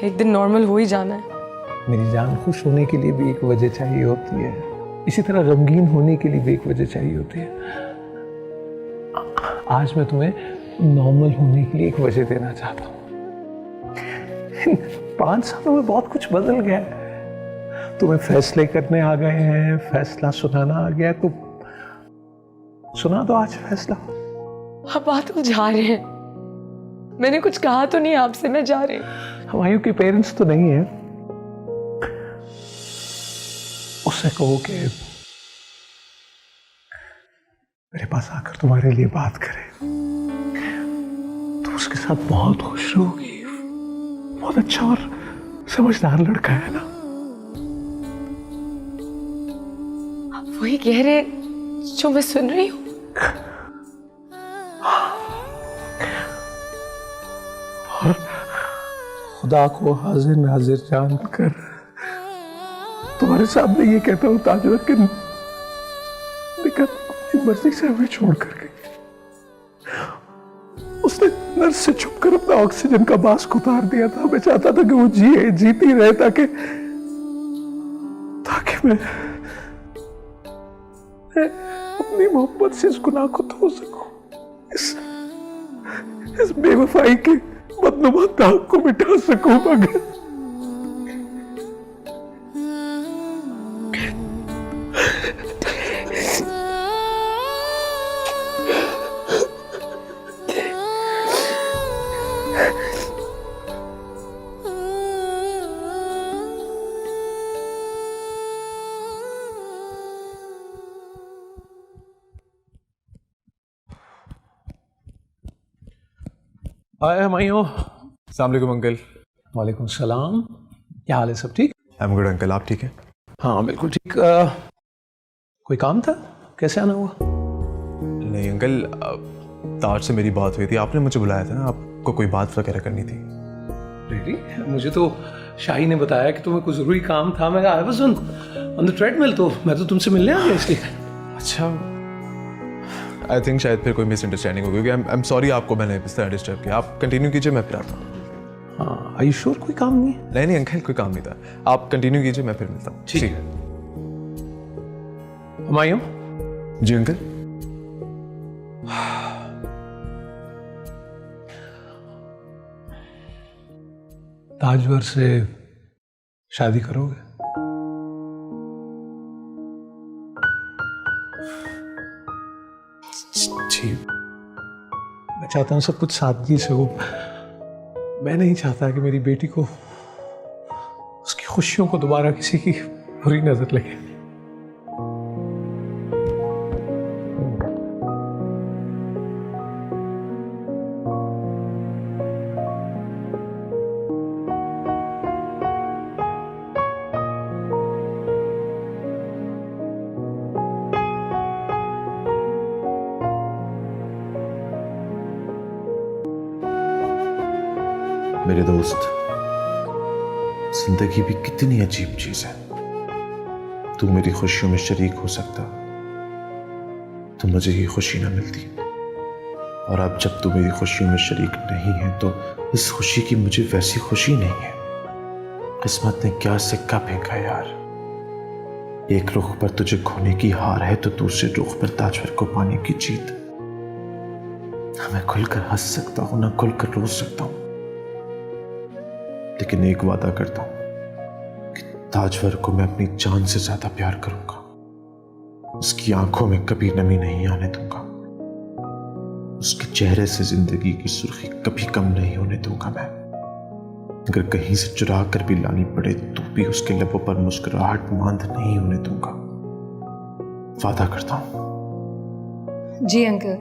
एक दिन नॉर्मल हो ही जाना है। मेरी जान, खुश होने के लिए भी एक वजह चाहिए होती है, इसी तरह गमगीन होने के लिए भी एक वजह चाहिए होती है। आज मैं तुम्हें नॉर्मल होने के लिए एक वजह देना चाहता हूँ। 5 सालों में बहुत कुछ बदल गया है। तुम्हें फैसले करने आ गए हैं, फैसला सुनाना आ गया है, तो सुना दो आज फैसला। आप बात उलझा रहे हैं। मैंने कुछ कहा तो नहीं आपसे, मैं जा रही हूँ। हमायूं के पेरेंट्स तो नहीं है, उससे कहो कि मेरे पास आकर तुम्हारे लिए बात करे। तो उसके साथ बहुत खुश रहोगी। बहुत अच्छा और समझदार लड़का है ना। आप वही कह रहे जो मैं सुन रही हूँ। और खुदा को हाजिर नाजिर जानकर तुम्हारे सामने ये कहता हूँ ताजवर के निकट मर्जी से हमें छोड़ कर गई। उसने नर्स से छुप कर अपना ऑक्सीजन का मास्क उतार दिया था। मैं चाहता था कि वो जीती रहे ताकि मैं अपनी मोहब्बत से इस गुनाह को धो सकूं, इस बेवफाई के बदनुमा दाग को मिटा सकूं। मगर हाय हमायूं। अस्सलाम वालेकुम अंकल। वालेकुम सलाम। क्या हाल है, सब ठीक? आई एम गुड अंकल, आप ठीक हैं? हाँ बिल्कुल ठीक। कोई काम था, कैसे आना हुआ? नहीं अंकल, ताज से मेरी बात हुई थी, आपने मुझे बुलाया था ना, आपको कोई बात वगैरह करनी थी। रियली? मुझे तो शाही ने बताया कि तुम्हें कुछ जरूरी काम था। मैं I was on the treadmill, तो मैं तो तुमसे मिलने आ गया इसलिए। अच्छा, आई थिंक शायद फिर कोई मिसअंडरस्टैंडिंग हो गई। आई एम सॉरी, आपको मैंने इस तरह डिस्टर्ब किया। आप कंटिन्यू कीजिए, मैं फिर आता हूँ। हाँ, आर यू श्योर कोई काम नहीं है? नहीं अंकल, कोई काम नहीं था। आप कंटिन्यू कीजिए, मैं फिर मिलता हूँ। ठीक है। हमायूं। जी अंकल। ताजवर से शादी करोगे? जी। मैं चाहता हूँ सब कुछ सादगी से हो। मैं नहीं चाहता कि मेरी बेटी को, उसकी खुशियों को दोबारा किसी की बुरी नजर लगे। मेरे दोस्त, जिंदगी भी कितनी अजीब चीज है। तू मेरी खुशियों में शरीक हो सकता तो मुझे ये खुशी ना मिलती, और अब जब तू मेरी खुशियों में शरीक नहीं है तो इस खुशी की मुझे वैसी खुशी नहीं है। किस्मत ने क्या सिक्का फेंका यार। एक रुख पर तुझे खोने की हार है तो दूसरे रुख पर ताजवर को पाने की जीत। ना मैं खुलकर हंस सकता हूं ना खुलकर रो सकता हूं, लेकिन एक वादा करता हूं कि ताजवर को मैं अपनी जान से ज्यादा प्यार करूंगा। उसकी आंखों में कभी नमी नहीं आने दूंगा, उसके चेहरे से जिंदगी की सुर्खी कभी कम नहीं होने दूंगा मैं। अगर कहीं से चुरा कर भी लानी पड़े तो भी उसके लबों पर मुस्कुराहट मांद नहीं होने दूंगा। वादा करता हूं। जी अंकल,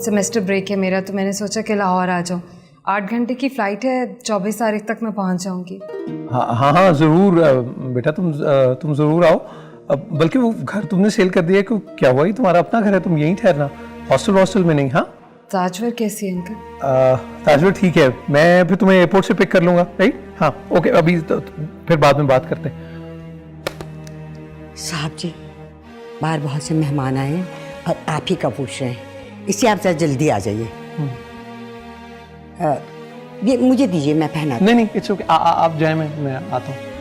सेमेस्टर ब्रेक है मेरा तो मैंने सोचा कि लाहौर आ जाऊँ। 8 घंटे की फ़्लाइट है, 24 तारीख तक मैं पहुंच जाऊंगी। हाँ हाँ हाँ ज़रूर बेटा, तुम ज़रूर आओ। बल्कि वो घर तुमने सेल कर दिया कि क्या हुआ, ही तुम्हारा अपना घर है, तुम यहीं ठहरना, हॉस्टल में नहीं। हाँ ताजवर कैसी है अंकल? ताजवर ठीक है, मैं फिर तुम्हें एयरपोर्ट से पिक कर लूंगा, राइट? हाँ ओके, अभी तो फिर बाद में बात करते हैं। साहब जी, बाहर बहुत से मेहमान आए हैं और आप ही का पूछ रहे हैं, इसलिए आप जरा जल्दी आ जाइए। ये मुझे दीजिए, मैं पहना। नहीं इट्स ओके, आप जाए, मैं आता हूँ।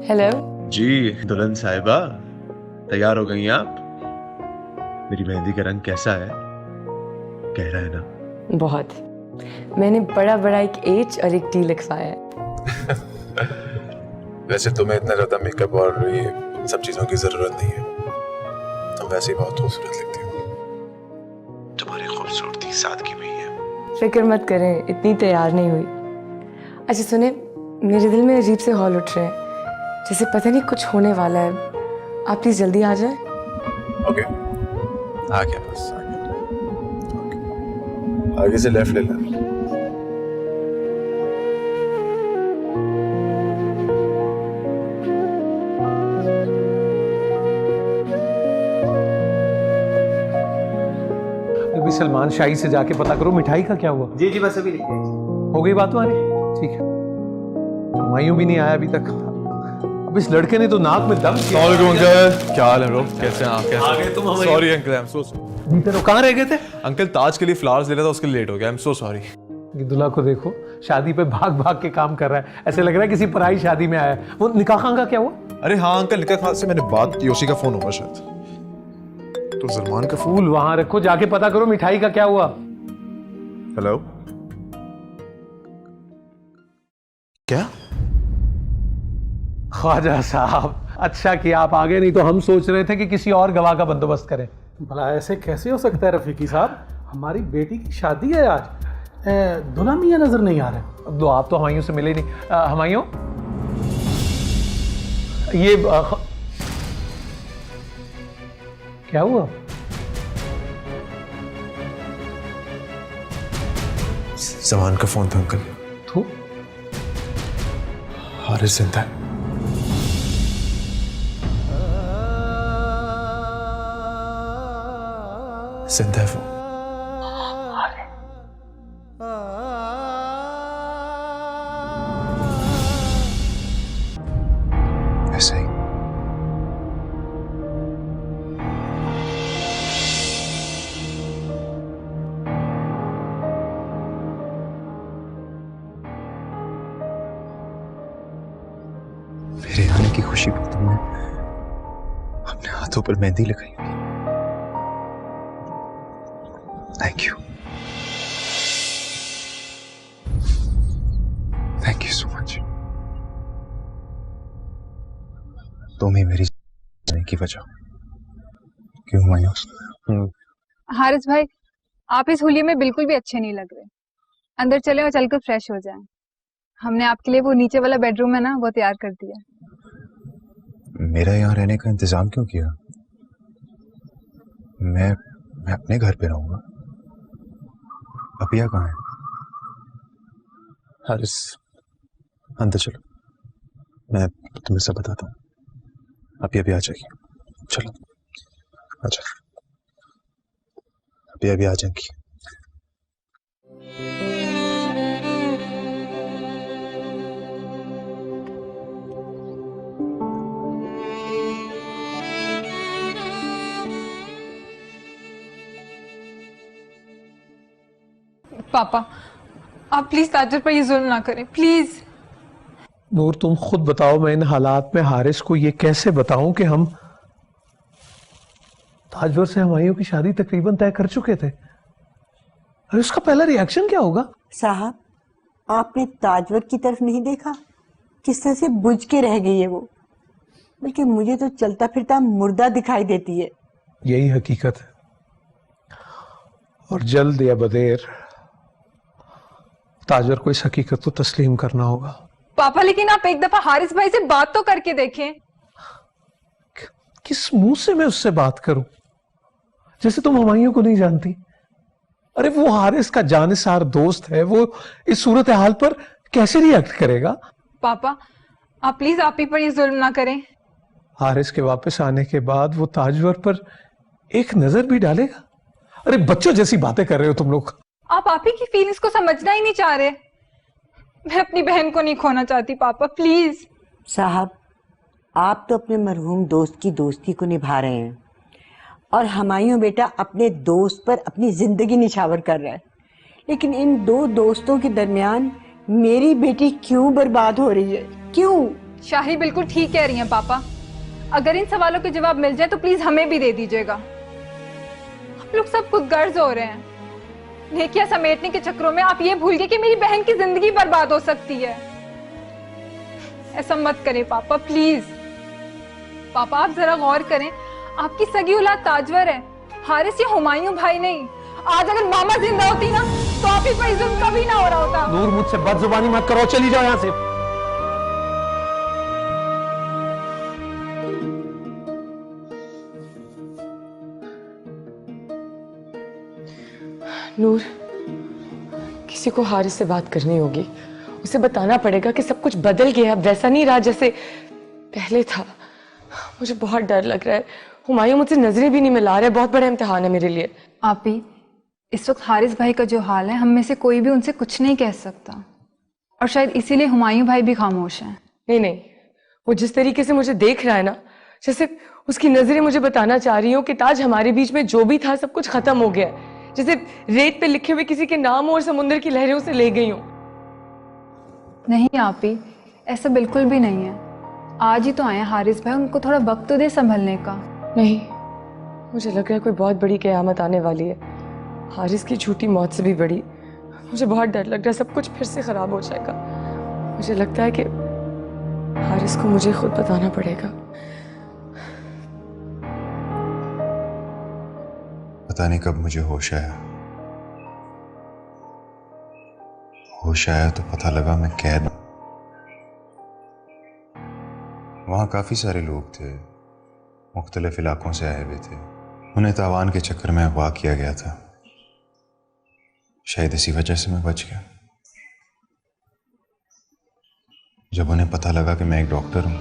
हेलो। जी दुल्हन साहिबा, तैयार हो गई आप? मेरी मेहंदी का रंग कैसा है? गहरा है ना? बहुत। मैंने बड़ा बड़ा एक H और एक T लिखवाया है। वैसे तुम्हें इतना ज्यादा मेकअप और ये इन सब चीजों की जरूरत नहीं है, तुम वैसे ही बहुत खूबसूरत लगती हो। तुम्हारी खूबसूरती सादगी में ही है। फिक्र मत करें, इतनी तैयार नहीं हुई। अच्छा सुने, मेरे दिल में अजीब से हौल उठ रहे हैं, जैसे पता नहीं कुछ होने वाला है। आप प्लीज जल्दी आ जाए। ओके, आ गया बस, आ गया। ओके, आगे से लेफ्ट ले लेना। अभी सलमान शाही से जाके पता करो मिठाई का क्या हुआ। जी बस अभी लेके आई। हो गई बात तुम्हारी? ठीक है, मायूं भी नहीं आया अभी तक। अब इस लड़के ने तो नाक में दम किया। अंकल, क्या हाल है ब्रो? कैसे हैं आप? तुम sorry uncle, I am so sorry. तो कहाँ रह गए थे? अंकल ताज के लिए फ्लावर्स ले रहा था, उसके लिए लेट हो गया, आई एम सो सॉरी। ये दूल्हा को देखो, शादी पे भाग भाग के काम कर रहा है, ऐसे लग रहा है किसी पराई शादी में आया है। वो निकाह खान का क्या हुआ? अरे हाँ अंकल, निकाह खान से मैंने बात की, उसी का फोन होगा शायद। तो सलमान का फोन फूल वहां रखो, जाके पता करो मिठाई का क्या हुआ। हेलो, क्या? ख्वाजा साहब, अच्छा किया आप आ गए, नहीं तो हम सोच रहे थे कि किसी और गवाह का बंदोबस्त करें। भला ऐसे कैसे हो सकता है रफीकी साहब? हमारी बेटी की शादी है आज, दुल्हा मियां नजर नहीं आ रहे। अब दो आप तो हमायूं से मिले नहीं। हमायूं, ये क्या हुआ? सलमान का फोन था अंकल। तू हारिस जिंदा है। जिंदा है वो। ऐसा ही। मेरे आने की खुशी पर तुमने हाथों पर मेहंदी लगाई हुई। Thank you, thank you so much. तुम ही मेरी जाने की वजह। क्यों मायूस? हारिस भाई, आप इस होलिये में बिल्कुल भी अच्छे नहीं लग रहे। अंदर चले और चलकर फ्रेश हो जाएं। हमने आपके लिए वो नीचे वाला बेडरूम है ना, वो तैयार कर दिया। मेरा यहाँ रहने का इंतजाम क्यों किया? मैं अपने घर पे रहूंगा। अपिया कहाँ है? हारिस, अंदर चलो, मैं तुम्हें सब बताता हूँ। अभी आ जाएगी। चलो अच्छा, अभी आ जाएंगी। पापा, आप प्लीज ताजर पर ये जुल्म ना करें, प्लीज। नूर, तुम खुद बताओ, मैं इन हालात में हारिस को ये कैसे बताऊं कि हम ताजवर से हुमायूं की शादी तकरीबन तय कर चुके थे। अरे उसका पहला रिएक्शन क्या होगा? साहब, आपने ताजवर की तरफ नहीं देखा? किस तरह से बुझ के रह गई है वो। बल्कि मुझे तो चलता फिरता मुर्दा दिखाई देती है। यही हकीकत है, और जल्द या बदेर ताजवर को इस हकीकत को तस्लीम करना होगा। पापा, लेकिन आप एक दफा हारिस भाई से बात तो करके देखें। किस मुंह से मैं उससे बात करूं? जैसे तुम हुमायूं को नहीं जानती। अरे वो हारिस का जानिसार दोस्त है, वो इस सूरत हाल पर कैसे रिएक्ट करेगा? पापा, आप प्लीज आप ही पर ये जुल्म ना करें। हारिस के वापस आने के बाद वो ताजवर पर एक नजर भी डालेगा? अरे बच्चों जैसी बातें कर रहे हो तुम लोग। आप ही की फीलिंग्स को समझना ही नहीं चाह रहे। मैं अपनी बहन को नहीं खोना चाहती पापा, प्लीज। साहब, आप तो अपने मरहूम दोस्त की दोस्ती को निभा रहे हैं, और हुमायूं बेटा अपने दोस्त पर अपनी जिंदगी निछावर कर रहा है। लेकिन इन दो दोस्तों के दरमियान मेरी बेटी क्यों बर्बाद हो रही है? क्यों? शाही बिल्कुल ठीक कह रही हैं पापा। अगर इन सवालों के जवाब मिल जाए तो प्लीज हमें भी दे दीजिएगा। आप लोग सब खुद गर्ज हो रहे हैं। नेकिया समेटने के चक्रों में आप ये भूल गए कि मेरी बहन की जिंदगी बर्बाद हो सकती है। ऐसा मत करें पापा, प्लीज। पापा, आप जरा गौर करें, आपकी सगी औलाद ताजवर है, हारिस या हुमायूं भाई नहीं। आज अगर मामा जिंदा होती ना, तो आप ही पर जुल्म कभी ना हो रहा होता। नूर, मुझसे बदजुबानी मत करो, चली जाओ यहां से। नूर, किसी को हारिस से बात करनी होगी। उसे बताना पड़ेगा कि सब कुछ बदल गया, वैसा नहीं रहा जैसे पहले था। मुझे बहुत डर लग रहा है। हुमायूं मुझसे नजरें भी नहीं मिला रहे। बहुत बड़ा इम्तिहान है मेरे लिए। आप ही, इस वक्त हारिस भाई का जो हाल है, हम में से कोई भी उनसे कुछ नहीं कह सकता, और शायद इसीलिए हुमायूं भाई भी खामोश हैं। नहीं नहीं, वो जिस तरीके से मुझे देख रहा है ना, जैसे उसकी नजरें मुझे बताना चाह रही हो कि ताज, हमारे बीच में जो भी था सब कुछ खत्म हो गया है। जैसे रेत पे लिखे हुए किसी के नाम और समुद्र की लहरें उसे ले गई हो। नहीं आप ही, ऐसा बिल्कुल भी नहीं है। आज ही तो आए हारिस भाई, उनको थोड़ा वक्त तो दे संभलने का। नहीं, मुझे लग रहा है कोई बहुत बड़ी क़यामत आने वाली है। हारिस की झूठी मौत से भी बड़ी। मुझे बहुत डर लग रहा है, सब कुछ फिर से खराब हो जाएगा। मुझे लगता है कि हारिस को मुझे खुद बताना पड़ेगा। पता नहीं कब मुझे होश आया। होश आया तो पता लगा मैं कैद। वहां काफी सारे लोग थे, मुख्तलिफ इलाकों से आए हुए थे। उन्हें तावान के चक्कर में अगवा किया गया था। शायद इसी वजह से मैं बच गया। जब उन्हें पता लगा कि मैं एक डॉक्टर हूं,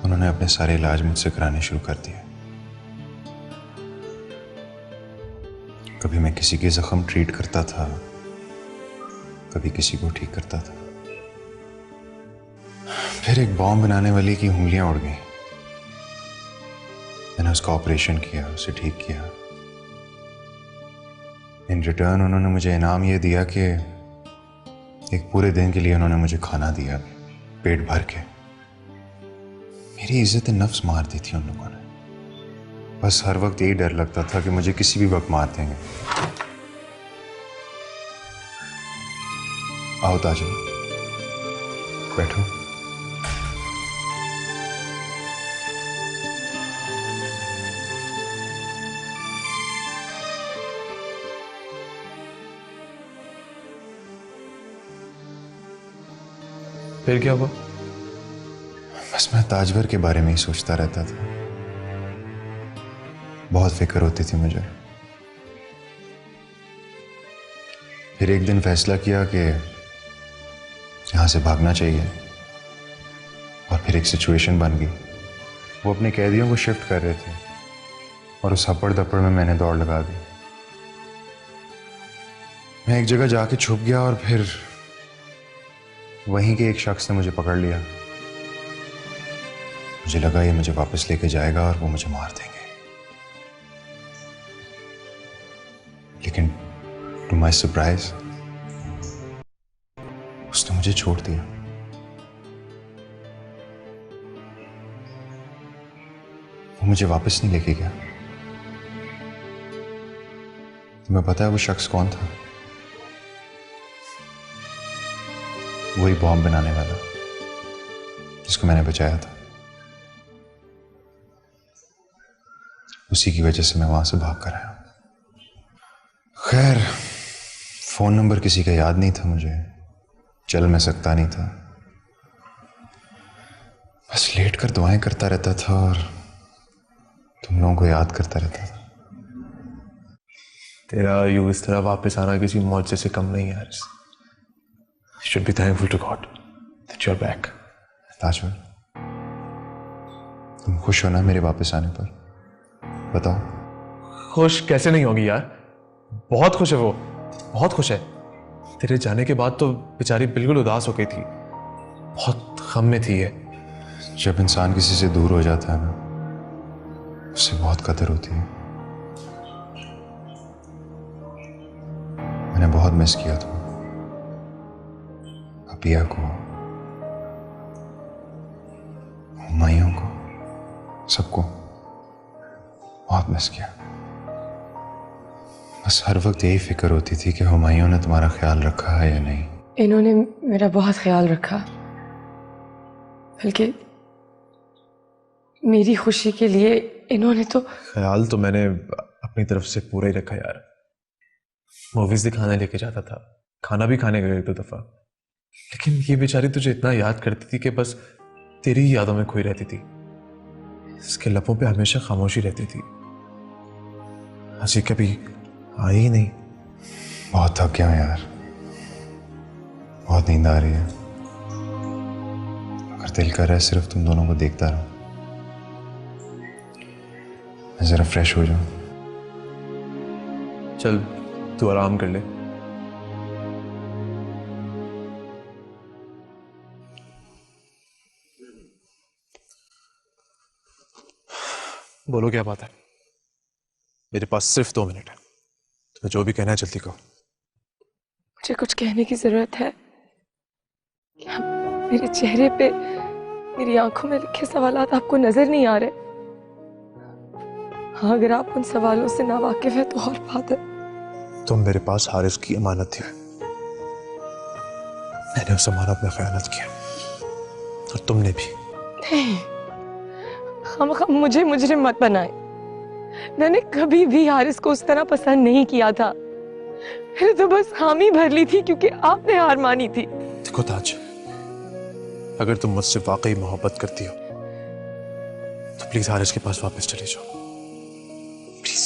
उन्होंने अपने सारे इलाज मुझसे कराने शुरू कर दिए। कभी मैं किसी के जख्म ट्रीट करता था, कभी किसी को ठीक करता था। फिर एक बॉम्ब बनाने वाले की उंगलियां उड़ गई। मैंने उसका ऑपरेशन किया, उसे ठीक किया। इन रिटर्न उन्होंने मुझे इनाम यह दिया कि एक पूरे दिन के लिए उन्होंने मुझे खाना दिया, पेट भर के। मेरी इज्जत नफ्स मार दी थी उन लोगों ने। बस हर वक्त यही डर लगता था कि मुझे किसी भी वक्त मार देंगे। आओ ताजो, बैठो। फिर क्या हुआ? बस मैं ताजवर के बारे में ही सोचता रहता था। बहुत फिक्र होती थी मुझे। फिर एक दिन फैसला किया कि यहां से भागना चाहिए, और फिर एक सिचुएशन बन गई। वो अपने कैदियों को शिफ्ट कर रहे थे और उस हपड़ दपड़ में मैंने दौड़ लगा दी। मैं एक जगह जाके छुप गया और फिर वहीं के एक शख्स ने मुझे पकड़ लिया। मुझे लगा ये मुझे वापस लेके जाएगा और वो मुझे मार देंगे, लेकिन टू माय सरप्राइज उसने मुझे छोड़ दिया। वो मुझे वापस नहीं लेके गया। तुम्हें पता है वो शख्स कौन था? वही बॉम्ब बनाने वाला जिसको मैंने बचाया था। उसी की वजह से मैं वहां से भाग कर आया। खैर, फोन नंबर किसी का याद नहीं था मुझे, चल मैं सकता नहीं था। बस लेट कर दुआएं करता रहता था और तुम लोगों को याद करता रहता था। तेरा यूं इस तरह वापस आना किसी मौत से कम नहीं है Haris. You should be thankful to God that you're back. ताजवर, तुम खुश हो ना मेरे वापस आने पर? बताओ। खुश कैसे नहीं होगी यार, बहुत खुश है वो, बहुत खुश है। तेरे जाने के बाद तो बेचारी बिल्कुल उदास हो गई थी, बहुत गम में थी ये। जब इंसान किसी से दूर हो जाता है ना, उससे बहुत कदर होती है। मैंने बहुत मिस किया तुम्हें, अपिया को, हुमायूं को, सबको बहुत मिस किया। बस हर वक्त यही फिक्र होती थी कि हुमायूं ने तुम्हारा ख्याल रखा है या नहीं। इन्होंने मेरा बहुत ख्याल रखा, बल्कि मेरी खुशी के लिए इन्होंने तो ख्याल तो मैंने अपनी तरफ से पूरा ही रखा यार। मूवीज दिखाने लेके जाता था, खाना भी खाने गए 2 दफा, लेकिन ये बेचारी तुझे इतना याद करती थी कि बस तेरी ही यादों में खोई रहती थी। इसके लबों पे हमेशा खामोशी रहती थी, हंसी कभी आई ही नहीं। बहुत थक गया हूं यार, बहुत नींद आ रही है। अगर दिल कर रहा है सिर्फ तुम दोनों को देखता रहो, मैं जरा फ्रेश हो जाऊं। चल तू आराम कर ले। बोलो क्या बात है? मेरे पास सिर्फ 2 मिनट है, तुम्हें जो भी कहना है जल्दी कहो। मुझे कुछ कहने की जरूरत है क्या? मेरे चेहरे पे, मेरी आंखों में लिखे सवालात आपको नजर नहीं आ रहे? हाँ, अगर आप उन सवालों से ना वाकिफ है तो और बात है। तुम मेरे पास हारिस की अमानत थी, मैंने उस अमानत में खयानत किया, और तुमने भी। नहीं, हम मुझे मुजरिम मत बनाए। मैंने कभी भी हारिस को उस तरह पसंद नहीं किया था। मैंने तो बस हामी भर ली थी क्योंकि आपने हार मानी थी। देखो ताज, अगर तुम मुझसे वाकई मोहब्बत करती हो तो प्लीज हारिस के पास वापस चले जाओ, प्लीज।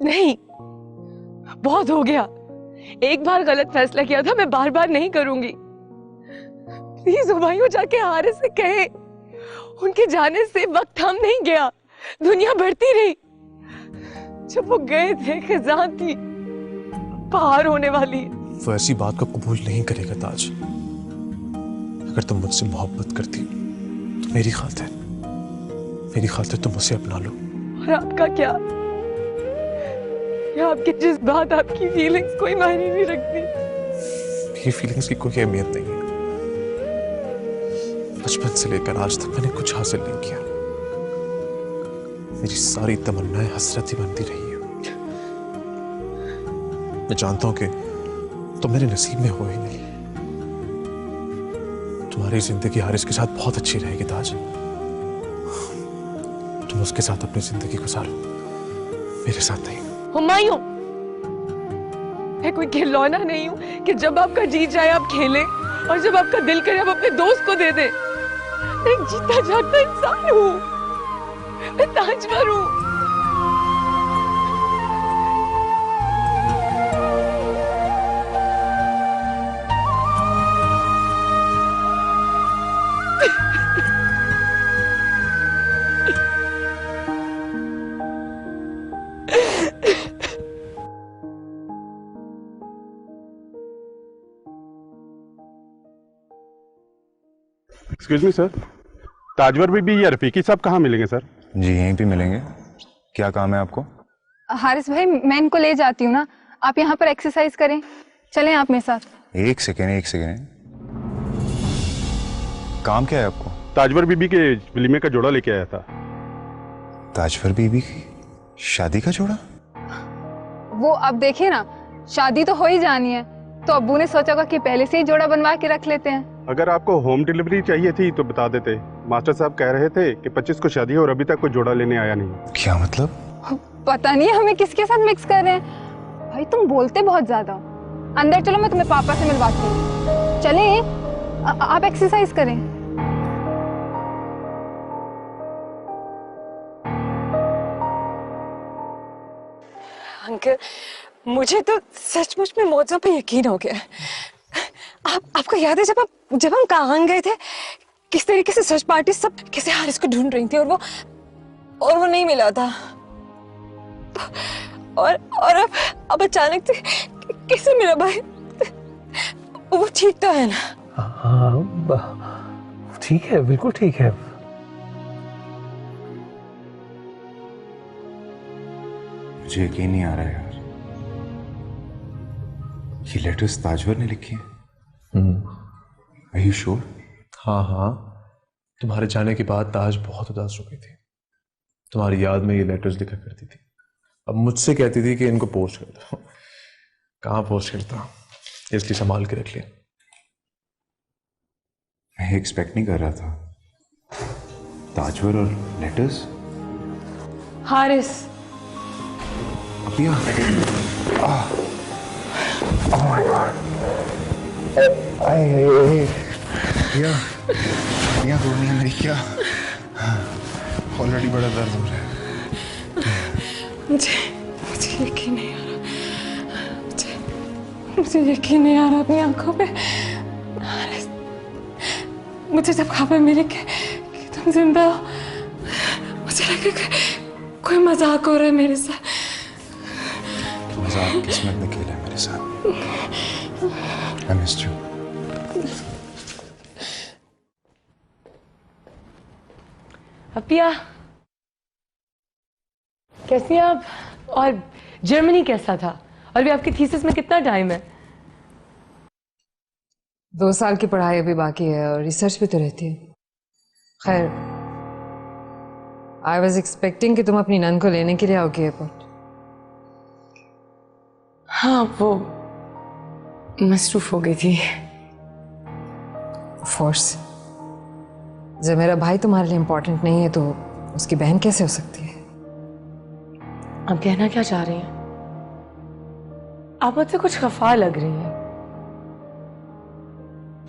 नहीं, बहुत हो गया। एक बार गलत फैसला किया था, मैं बार बार नहीं करूंगी। प्लीज हुमायूं जाके हारिस से कहे, उनके जाने से वक्त थम नहीं गया, दुनिया बढ़ती रही। जब वो गए थे खिज़ां थी, पार होने वाली। वो ऐसी बात को कबूल नहीं करेगा ताज। अगर तुम मुझसे मोहब्बत करती हो तो मेरी खातिर तुम उसे अपना लो। और आपका क्या? या आपके जज्बात, आपकी फीलिंग्स कोई मायने नहीं रखती? मेरी फीलिंग्स की कोई अहमियत नहीं है। बचपन से लेकर आज तक मैंने कुछ हासिल नहीं किया। मेरी सारी तमन्नाएं हसरत ही बनती रही है। मैं जानता हूं कि तुम मेरे नसीब में हो ही नहीं। तुम्हारी जिंदगी हारिस के साथ बहुत अच्छी रहेगी ताज। तुम उसके साथ अपनी जिंदगी गुजारो, मेरे साथ नहीं। हुमायूं, मैं कोई खिलौना नहीं हूं कि जब आपका जी चाहे आप खेलें और जब आपका दिल करे आप अपने दोस्त को दे दे। मैं एक जीता जागता इंसान हूं, मैं ताजवर हूं। एक्सक्यूज मी सर, ताजवर बीबी या रफीकी साहब कहाँ मिलेंगे सर? जी यहीं पे मिलेंगे। क्या काम है आपको? हारिस भाई, मैं इनको ले जाती हूँ ना, आप यहाँ पर एक्सरसाइज करें। चलें आप मेरे साथ। एक सेकेंड। काम क्या है आपको? ताजवर बीबी के वलीमे का जोड़ा लेके आया था। ताजवर बीबी की शादी का जोड़ा? वो अब देखिए ना, शादी तो हो ही जानी है, तो अब्बू ने सोचा होगा कि पहले से ही जोड़ा बनवा के रख लेते हैं। अगर आपको होम डिलीवरी चाहिए थी तो बता देते। मास्टर साहब कह रहे थे कि 25 को शादी है और अभी तक कोई जोड़ा लेने आया नहीं। क्या मतलब? पता नहीं हमें किसके साथ मिक्स कर रहे हैं। भाई तुम बोलते बहुत ज्यादा हो। अंदर चलो, मैं तुम्हें पापा से मिलवाती हूँ। चलें, आप एक्सरसाइज करें। अंकल, मुझे तो सचमुच में मौजों पे यकीन हो गया। आपको याद है जब हम कहाँ गए थे, किस तरीके से सर्च पार्टी सब कैसे हारिस को ढूंढ रही थी और वो नहीं मिला था। और अब अचानक से कैसे मिला भाई? वो ठीक तो है ना? हाँ ठीक है, बिल्कुल ठीक है। मुझे यकीन नहीं आ रहा है यार, ये लेटर्स ताजवर ने लिखी है। Are you sure? हाँ, तुम्हारे जाने के बाद ताज बहुत उदास हो गई थी। तुम्हारी याद में ये लेटर्स लिखा करती थी। अब मुझसे कहती थी कि इनको पोस्ट कर दो। कहाँ पोस्ट करता, इसलिए संभाल के रख लिया। मैं एक्सपेक्ट नहीं कर रहा था। ताजवर और letters. Haris, Apia. Oh my God. या दुनिया मेरी क्या ऑलरेडी बड़ा दर्द हो रहा है। मुझे यकीन नहीं आ रहा। मुझे यकीन नहीं आ रहा अपनी आंखों पे। मुझे जब खबर मिली कि तुम जिंदा हो, मुझे लगा कि कोई मजाक हो रहा है मेरे साथ। मजाक किस्मत ने खेला है मेरे साथ। I missed you. अपिया, कैसी हैं आप? और जर्मनी कैसा था? और भी आपकी थीसिस में कितना टाइम है? 2 साल की पढ़ाई अभी बाकी है और रिसर्च भी तो रहती है। खैर, आई वॉज एक्सपेक्टिंग कि तुम अपनी नन को लेने के लिए आओगे एयरपोर्ट। हाँ, वो मसरूफ हो गई थी। फोर्स, जब मेरा भाई तुम्हारे लिए इम्पोर्टेंट नहीं है तो उसकी बहन कैसे हो सकती है? आप कहना क्या चाह रही हैं? आप मुझसे कुछ खफा लग रही हैं।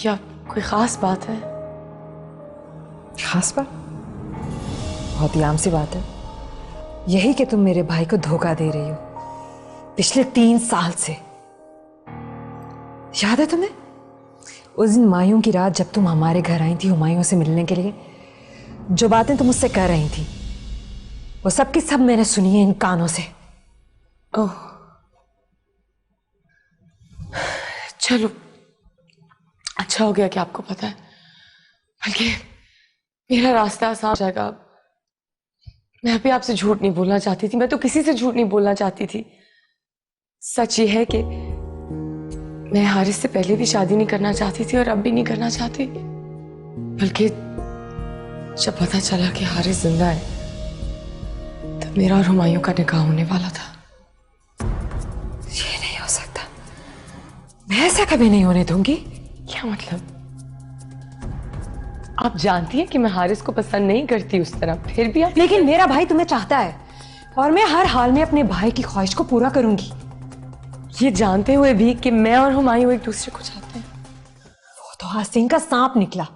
क्या कोई खास बात है? खास बात? बहुत ही आम सी बात है, यही कि तुम मेरे भाई को धोखा दे रही हो पिछले 3 साल से। याद है तुम्हें उस दिन मायूं की रात जब तुम हमारे घर आई थी हुमायूं से मिलने के लिए? जो बातें तुम मुझसे कर रही थी वो सब की सब मैंने सुनी है इन कानों से। ओह, चलो अच्छा हो गया कि आपको पता है, बल्कि मेरा रास्ता आसान हो जाएगा। मैं अभी आपसे झूठ नहीं बोलना चाहती थी, मैं तो किसी से झूठ नहीं बोलना चाहती थी। सच ये है कि मैं हारिस से पहले भी शादी नहीं करना चाहती थी और अब भी नहीं करना चाहती, बल्कि जब पता चला कि हारिस जिंदा है तब मेरा और हुमायूं का निकाह होने वाला था। ये नहीं हो सकता, मैं ऐसा कभी नहीं होने दूंगी। क्या मतलब? आप जानती हैं कि मैं हारिस को पसंद नहीं करती उस तरह, फिर भी आप। लेकिन मेरा भाई तुम्हें चाहता है और मैं हर हाल में अपने भाई की ख्वाहिश को पूरा करूंगी। ये जानते हुए भी कि मैं और हुमायूं एक दूसरे को चाहते हैं। वो तो आस्तीन का सांप निकला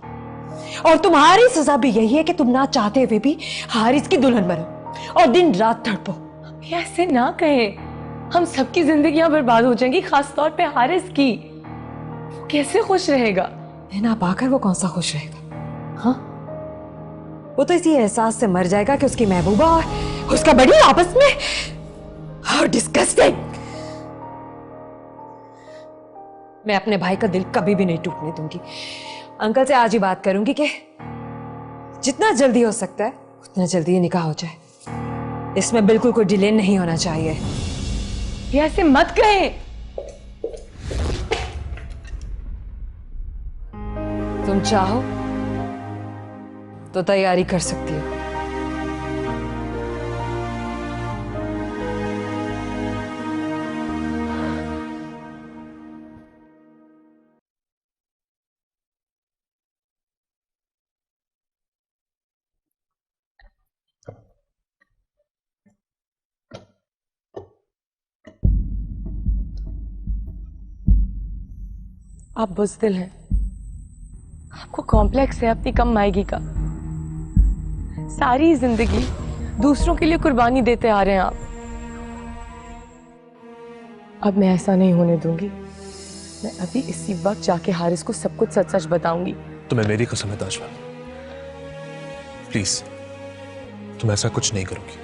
और तुम्हारी सजा भी यही है कि तुम ना चाहते हुए भी हारिस की दुल्हन बनो और दिन रात तड़पो। ऐसे ना कहें, हम सबकी जिंदगियां बर्बाद हो जाएंगी, खास तौर पे हारिस की। वो कैसे खुश रहेगा? मैं ना पाकर वो कौन सा खुश रहेगा? हाँ, वो तो इसी एहसास से मर जाएगा कि उसकी महबूबा और उसका बड़ी आपस में। How disgusting! मैं अपने भाई का दिल कभी भी नहीं टूटने दूंगी। अंकल से आज ही बात करूंगी कि जितना जल्दी हो सकता है उतना जल्दी ये निकाह हो जाए। इसमें बिल्कुल कोई डिले नहीं होना चाहिए। ये ऐसे मत कहें। तुम चाहो तो तैयारी कर सकती हो। आप बुज़दिल हैं, आपको कॉम्प्लेक्स है अपनी कम मायगी का। सारी जिंदगी दूसरों के लिए कुर्बानी देते आ रहे हैं आप। अब मैं ऐसा नहीं होने दूंगी। मैं अभी इसी वक्त जाके हारिस को सब कुछ सच सच बताऊंगी। तुम्हें मेरी कसम है ताजवा, प्लीज तुम ऐसा कुछ नहीं करोगी।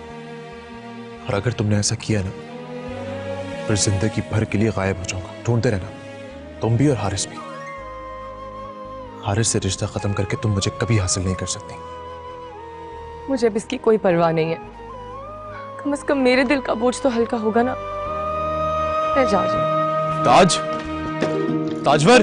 और अगर तुमने ऐसा किया ना, फिर जिंदगी भर के लिए गायब हो जाऊंगा। ढूंढते रहना, तुम भी और हारिस भी। हारिस से रिश्ता खत्म करके तुम मुझे कभी हासिल नहीं कर सकती। मुझे अब इसकी कोई परवाह नहीं है। कम से कम मेरे दिल का बोझ तो हल्का होगा ना। मैं जा रही हूं। ताजवर,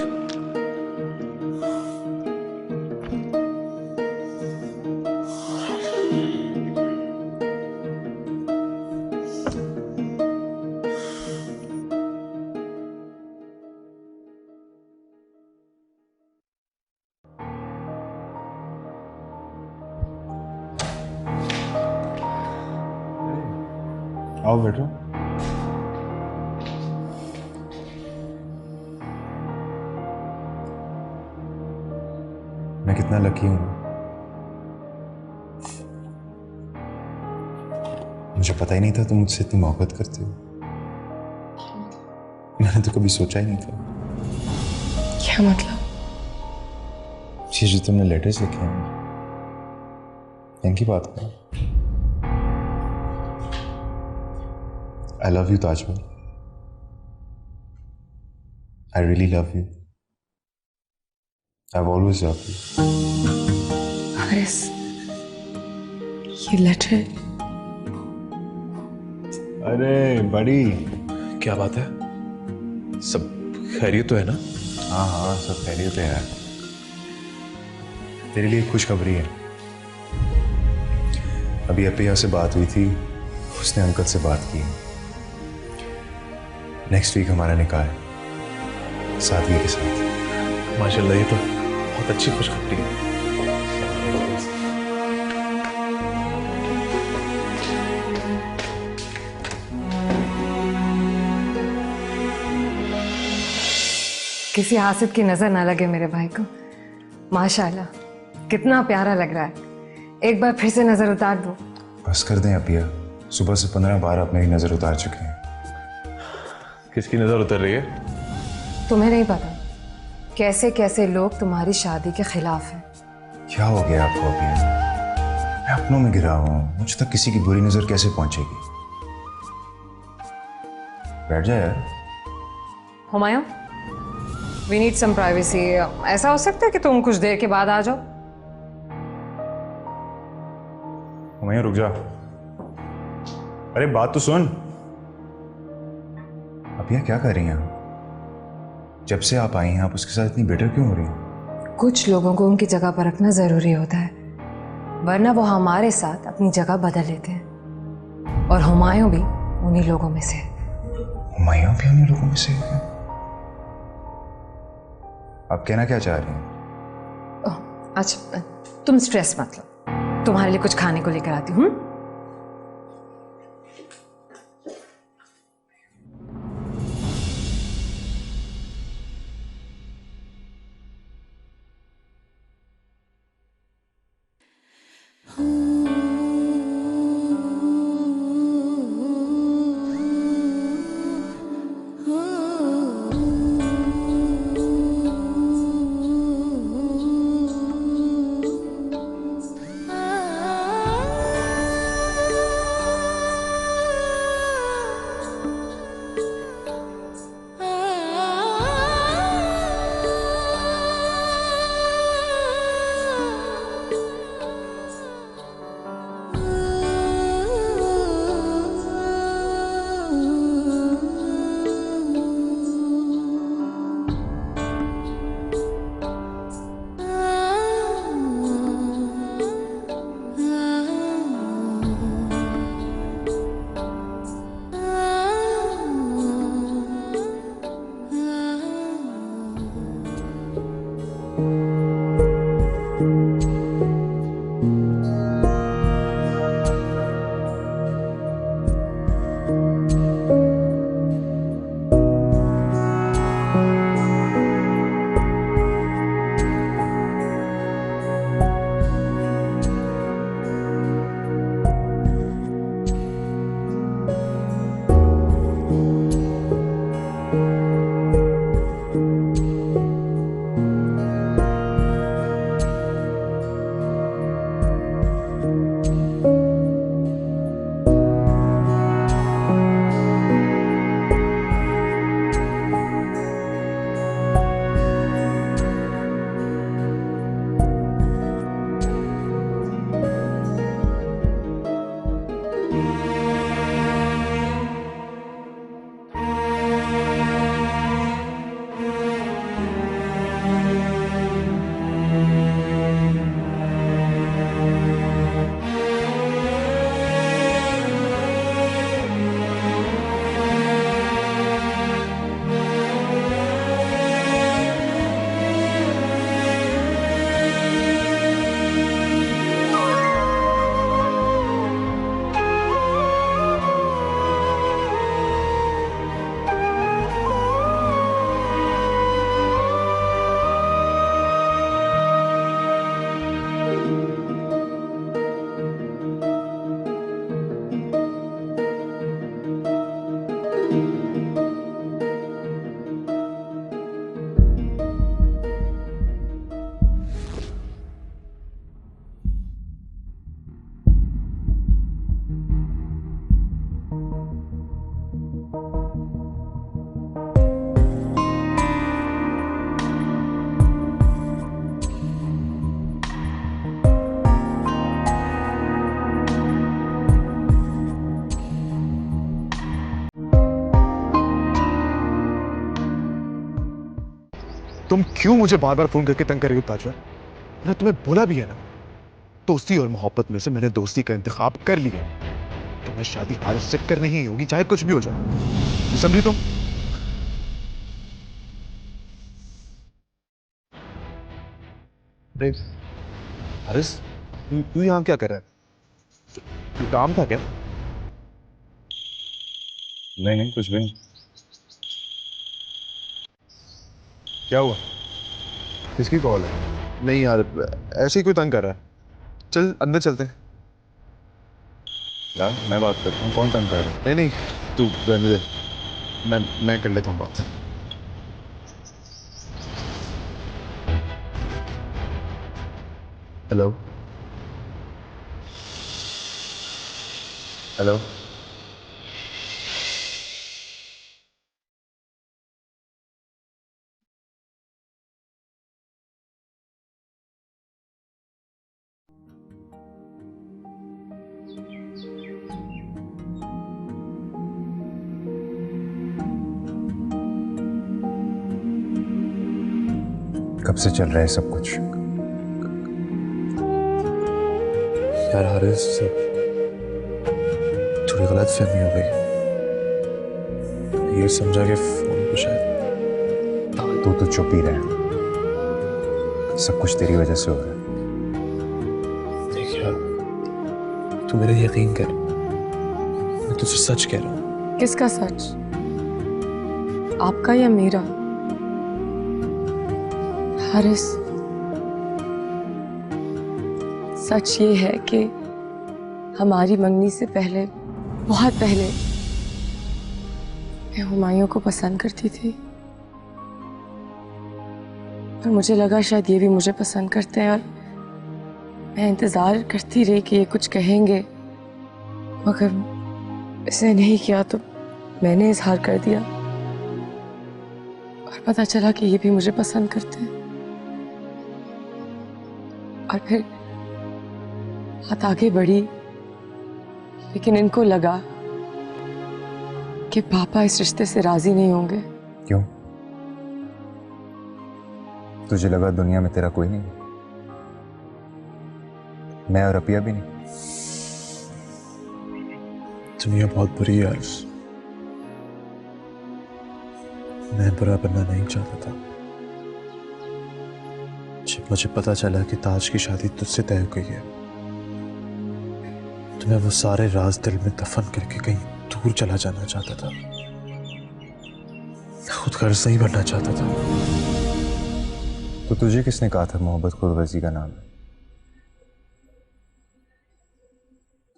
आओ बैठो। मैं कितना लकी हूं। मुझे पता ही नहीं था तुम मुझसे इतनी मोहब्बत करती हो। मैंने तो कभी सोचा ही नहीं था। क्या मतलब? ये जो तुमने लेटर्स लिखे हैं, इनकी बात करो। I love you, Tajwal. I really love you. I've always loved you. Haris, ये लेटर। अरे बड़ी, क्या बात है? सब खैरियत तो है ना? हाँ हाँ, सब खैरियत है यार। तेरे लिए खुशखबरी है। अभी अपिया से बात हुई थी, उसने अंकल से बात की। नेक्स्ट वीक हमारा निकाह है, सादगी के साथ। माशाल्लाह, ये तो बहुत अच्छी खुशखबरी है। किसी हासिद की नजर ना लगे मेरे भाई को। माशाल्लाह, कितना प्यारा लग रहा है। एक बार फिर से नजर उतार दो। बस कर दें अपिया, सुबह से 15 बार आप मेरी नजर उतार चुके हैं। किसकी नजर उतर रही है? तुम्हें नहीं पता कैसे कैसे लोग तुम्हारी शादी के खिलाफ हैं। क्या हो गया आपको अपिया? मैं अपनों में गिरा हूं, मुझ तक किसी की बुरी नजर कैसे पहुंचेगी? बैठ जा यार। Humayun, we need some privacy. ऐसा हो सकता है कि तुम कुछ देर के बाद आ जाओ? हुमायूं रुक जा। अरे बात तो सुन। अपिया क्या कर रही हैं आप? जब से आप आई हैं, आप उसके साथ इतनी बेटर क्यों हो रही हैं? कुछ लोगों को उनकी जगह पर रखना जरूरी होता है। वरना वो हमारे साथ अपनी जगह बदल लेते हैं। और हुमायूं भी उन्हीं लोगों में से है। हुमायूं भी उन्हीं लोगों में से है? आप कहना क्या चाह रही हैं? अच्छा तुम स्ट्रेस मत लो, तुम्हारे लिए कुछ खाने को लेकर आती हूँ। तुम क्यों मुझे बार बार फोन करके तंग कर रही हो ताजवर? मैंने तुम्हें बोला भी है ना, दोस्ती और मोहब्बत में से मैंने दोस्ती का इंतखाब कर लिया। तुम्हें शादी हारिस से करनी ही होगी, चाहे कुछ भी हो जाए। समझी तुम? हारिस, तू यहां क्या कर रहा है? तू काम था क्या? नहीं कुछ भी नहीं। क्या हुआ? किसकी कॉल है? नहीं यार, ऐसे ही कोई तंग कर रहा है। चल अंदर चलते हैं। यार मैं बात करता हूँ, कौन तंग कर रहा है? नहीं नहीं, तू रहने दे, मैं कर लेता हूँ बात। हेलो हेलो, कब से चल रहा है सब कुछ? यार हारिस, थोड़ी गलत फहमी हो गई। ये समझा कि फोन पे शायद तू तो चुप ही रहे, सब कुछ तेरी वजह से हो रहा है। देख यार, तू मेरा यकीन कर, मैं तुझसे सच कह रहा हूँ। किसका सच? आपका या मेरा? हारिस, सच ये है कि हमारी मंगनी से पहले, बहुत पहले, मैं हुमायूं को पसंद करती थी और मुझे लगा शायद ये भी मुझे पसंद करते हैं, और मैं इंतज़ार करती रही कि ये कुछ कहेंगे, मगर इसने नहीं किया तो मैंने इजहार कर दिया और पता चला कि ये भी मुझे पसंद करते हैं। और फिर बात आगे बढ़ी, लेकिन इनको लगा कि पापा इस रिश्ते से राजी नहीं होंगे। क्यों? तुझे लगा दुनिया में तेरा कोई नहीं? मैं और अपिया भी नहीं? दुनिया बहुत बुरी है हारिस, मैं बुरा बनना नहीं चाहता था। जब मुझे पता चला कि ताज की शादी तुझसे तय हो गई है, तो मैं वो सारे राज दिल में दफन करके कहीं दूर चला जाना चाहता था, खुद गर्ज नहीं बनना चाहता था। तो तुझे किसने कहा था मोहब्बत खुदगर्जी का नाम है?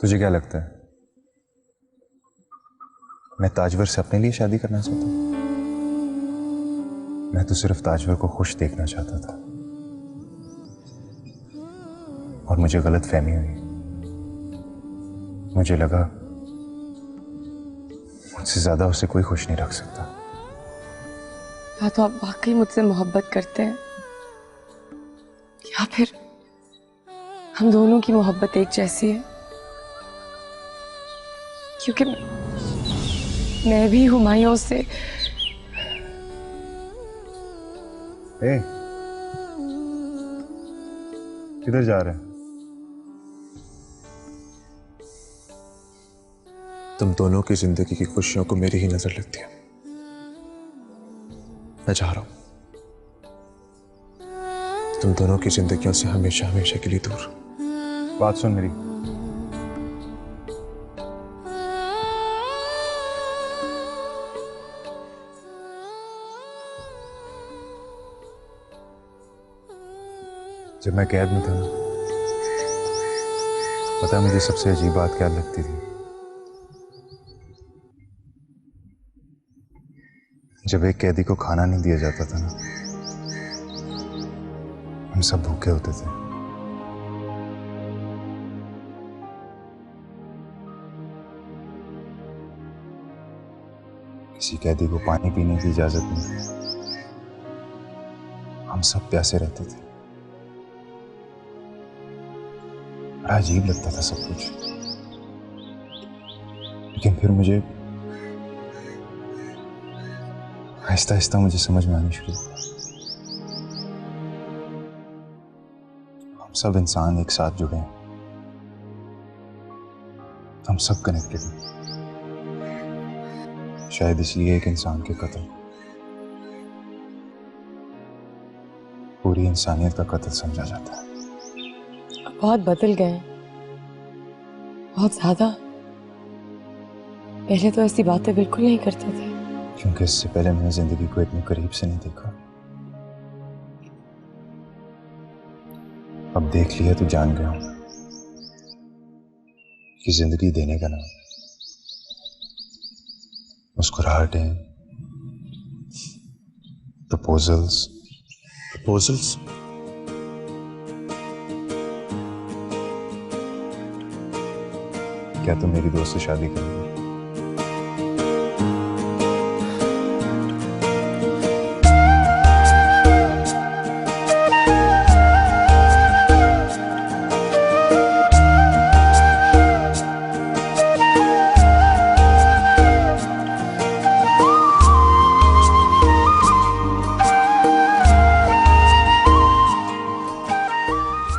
तुझे क्या लगता है मैं ताजवर से अपने लिए शादी करना चाहता हूं? मैं तो सिर्फ ताजवर को खुश देखना चाहता था, और मुझे गलत फहमी हुई। मुझे लगा मुझसे ज्यादा उसे कोई खुश नहीं रख सकता। या तो आप वाकई मुझसे मोहब्बत करते हैं, या फिर हम दोनों की मोहब्बत एक जैसी है, क्योंकि मैं भी हुमायूं से। किधर जा रहे हैं? तुम दोनों की जिंदगी की खुशियों को मेरी ही नजर लगती है। मैं जा रहा हूं तुम दोनों की जिंदगियों से हमेशा हमेशा के लिए दूर। बात सुन मेरी, जब मैं कैद में था, पता है मुझे सबसे अजीब बात क्या लगती थी? जब एक कैदी को खाना नहीं दिया जाता था ना, हम सब भूखे होते थे। किसी कैदी को पानी पीने की इजाजत नहीं, हम सब प्यासे रहते थे। बड़ा अजीब लगता था सब कुछ, लेकिन फिर मुझे आहिस्ता आहिस्ता मुझे समझ में आनी शुरू हुआ। हम सब इंसान एक साथ जुड़े हैं, हम सब कनेक्टेड हैं। शायद इसलिए एक इंसान के कत्ल पूरी इंसानियत का कत्ल समझा जाता है। बहुत बदल गए हैं, बहुत ज्यादा। पहले तो ऐसी बातें बिल्कुल नहीं करते थे। क्योंकि इससे पहले मैंने जिंदगी को इतने करीब से नहीं देखा। अब देख लिया तो जान गया हूं कि जिंदगी देने का नाम मुस्कुराहटें, प्रपोजल्स। क्या तुम मेरी दोस्त से शादी करोगे?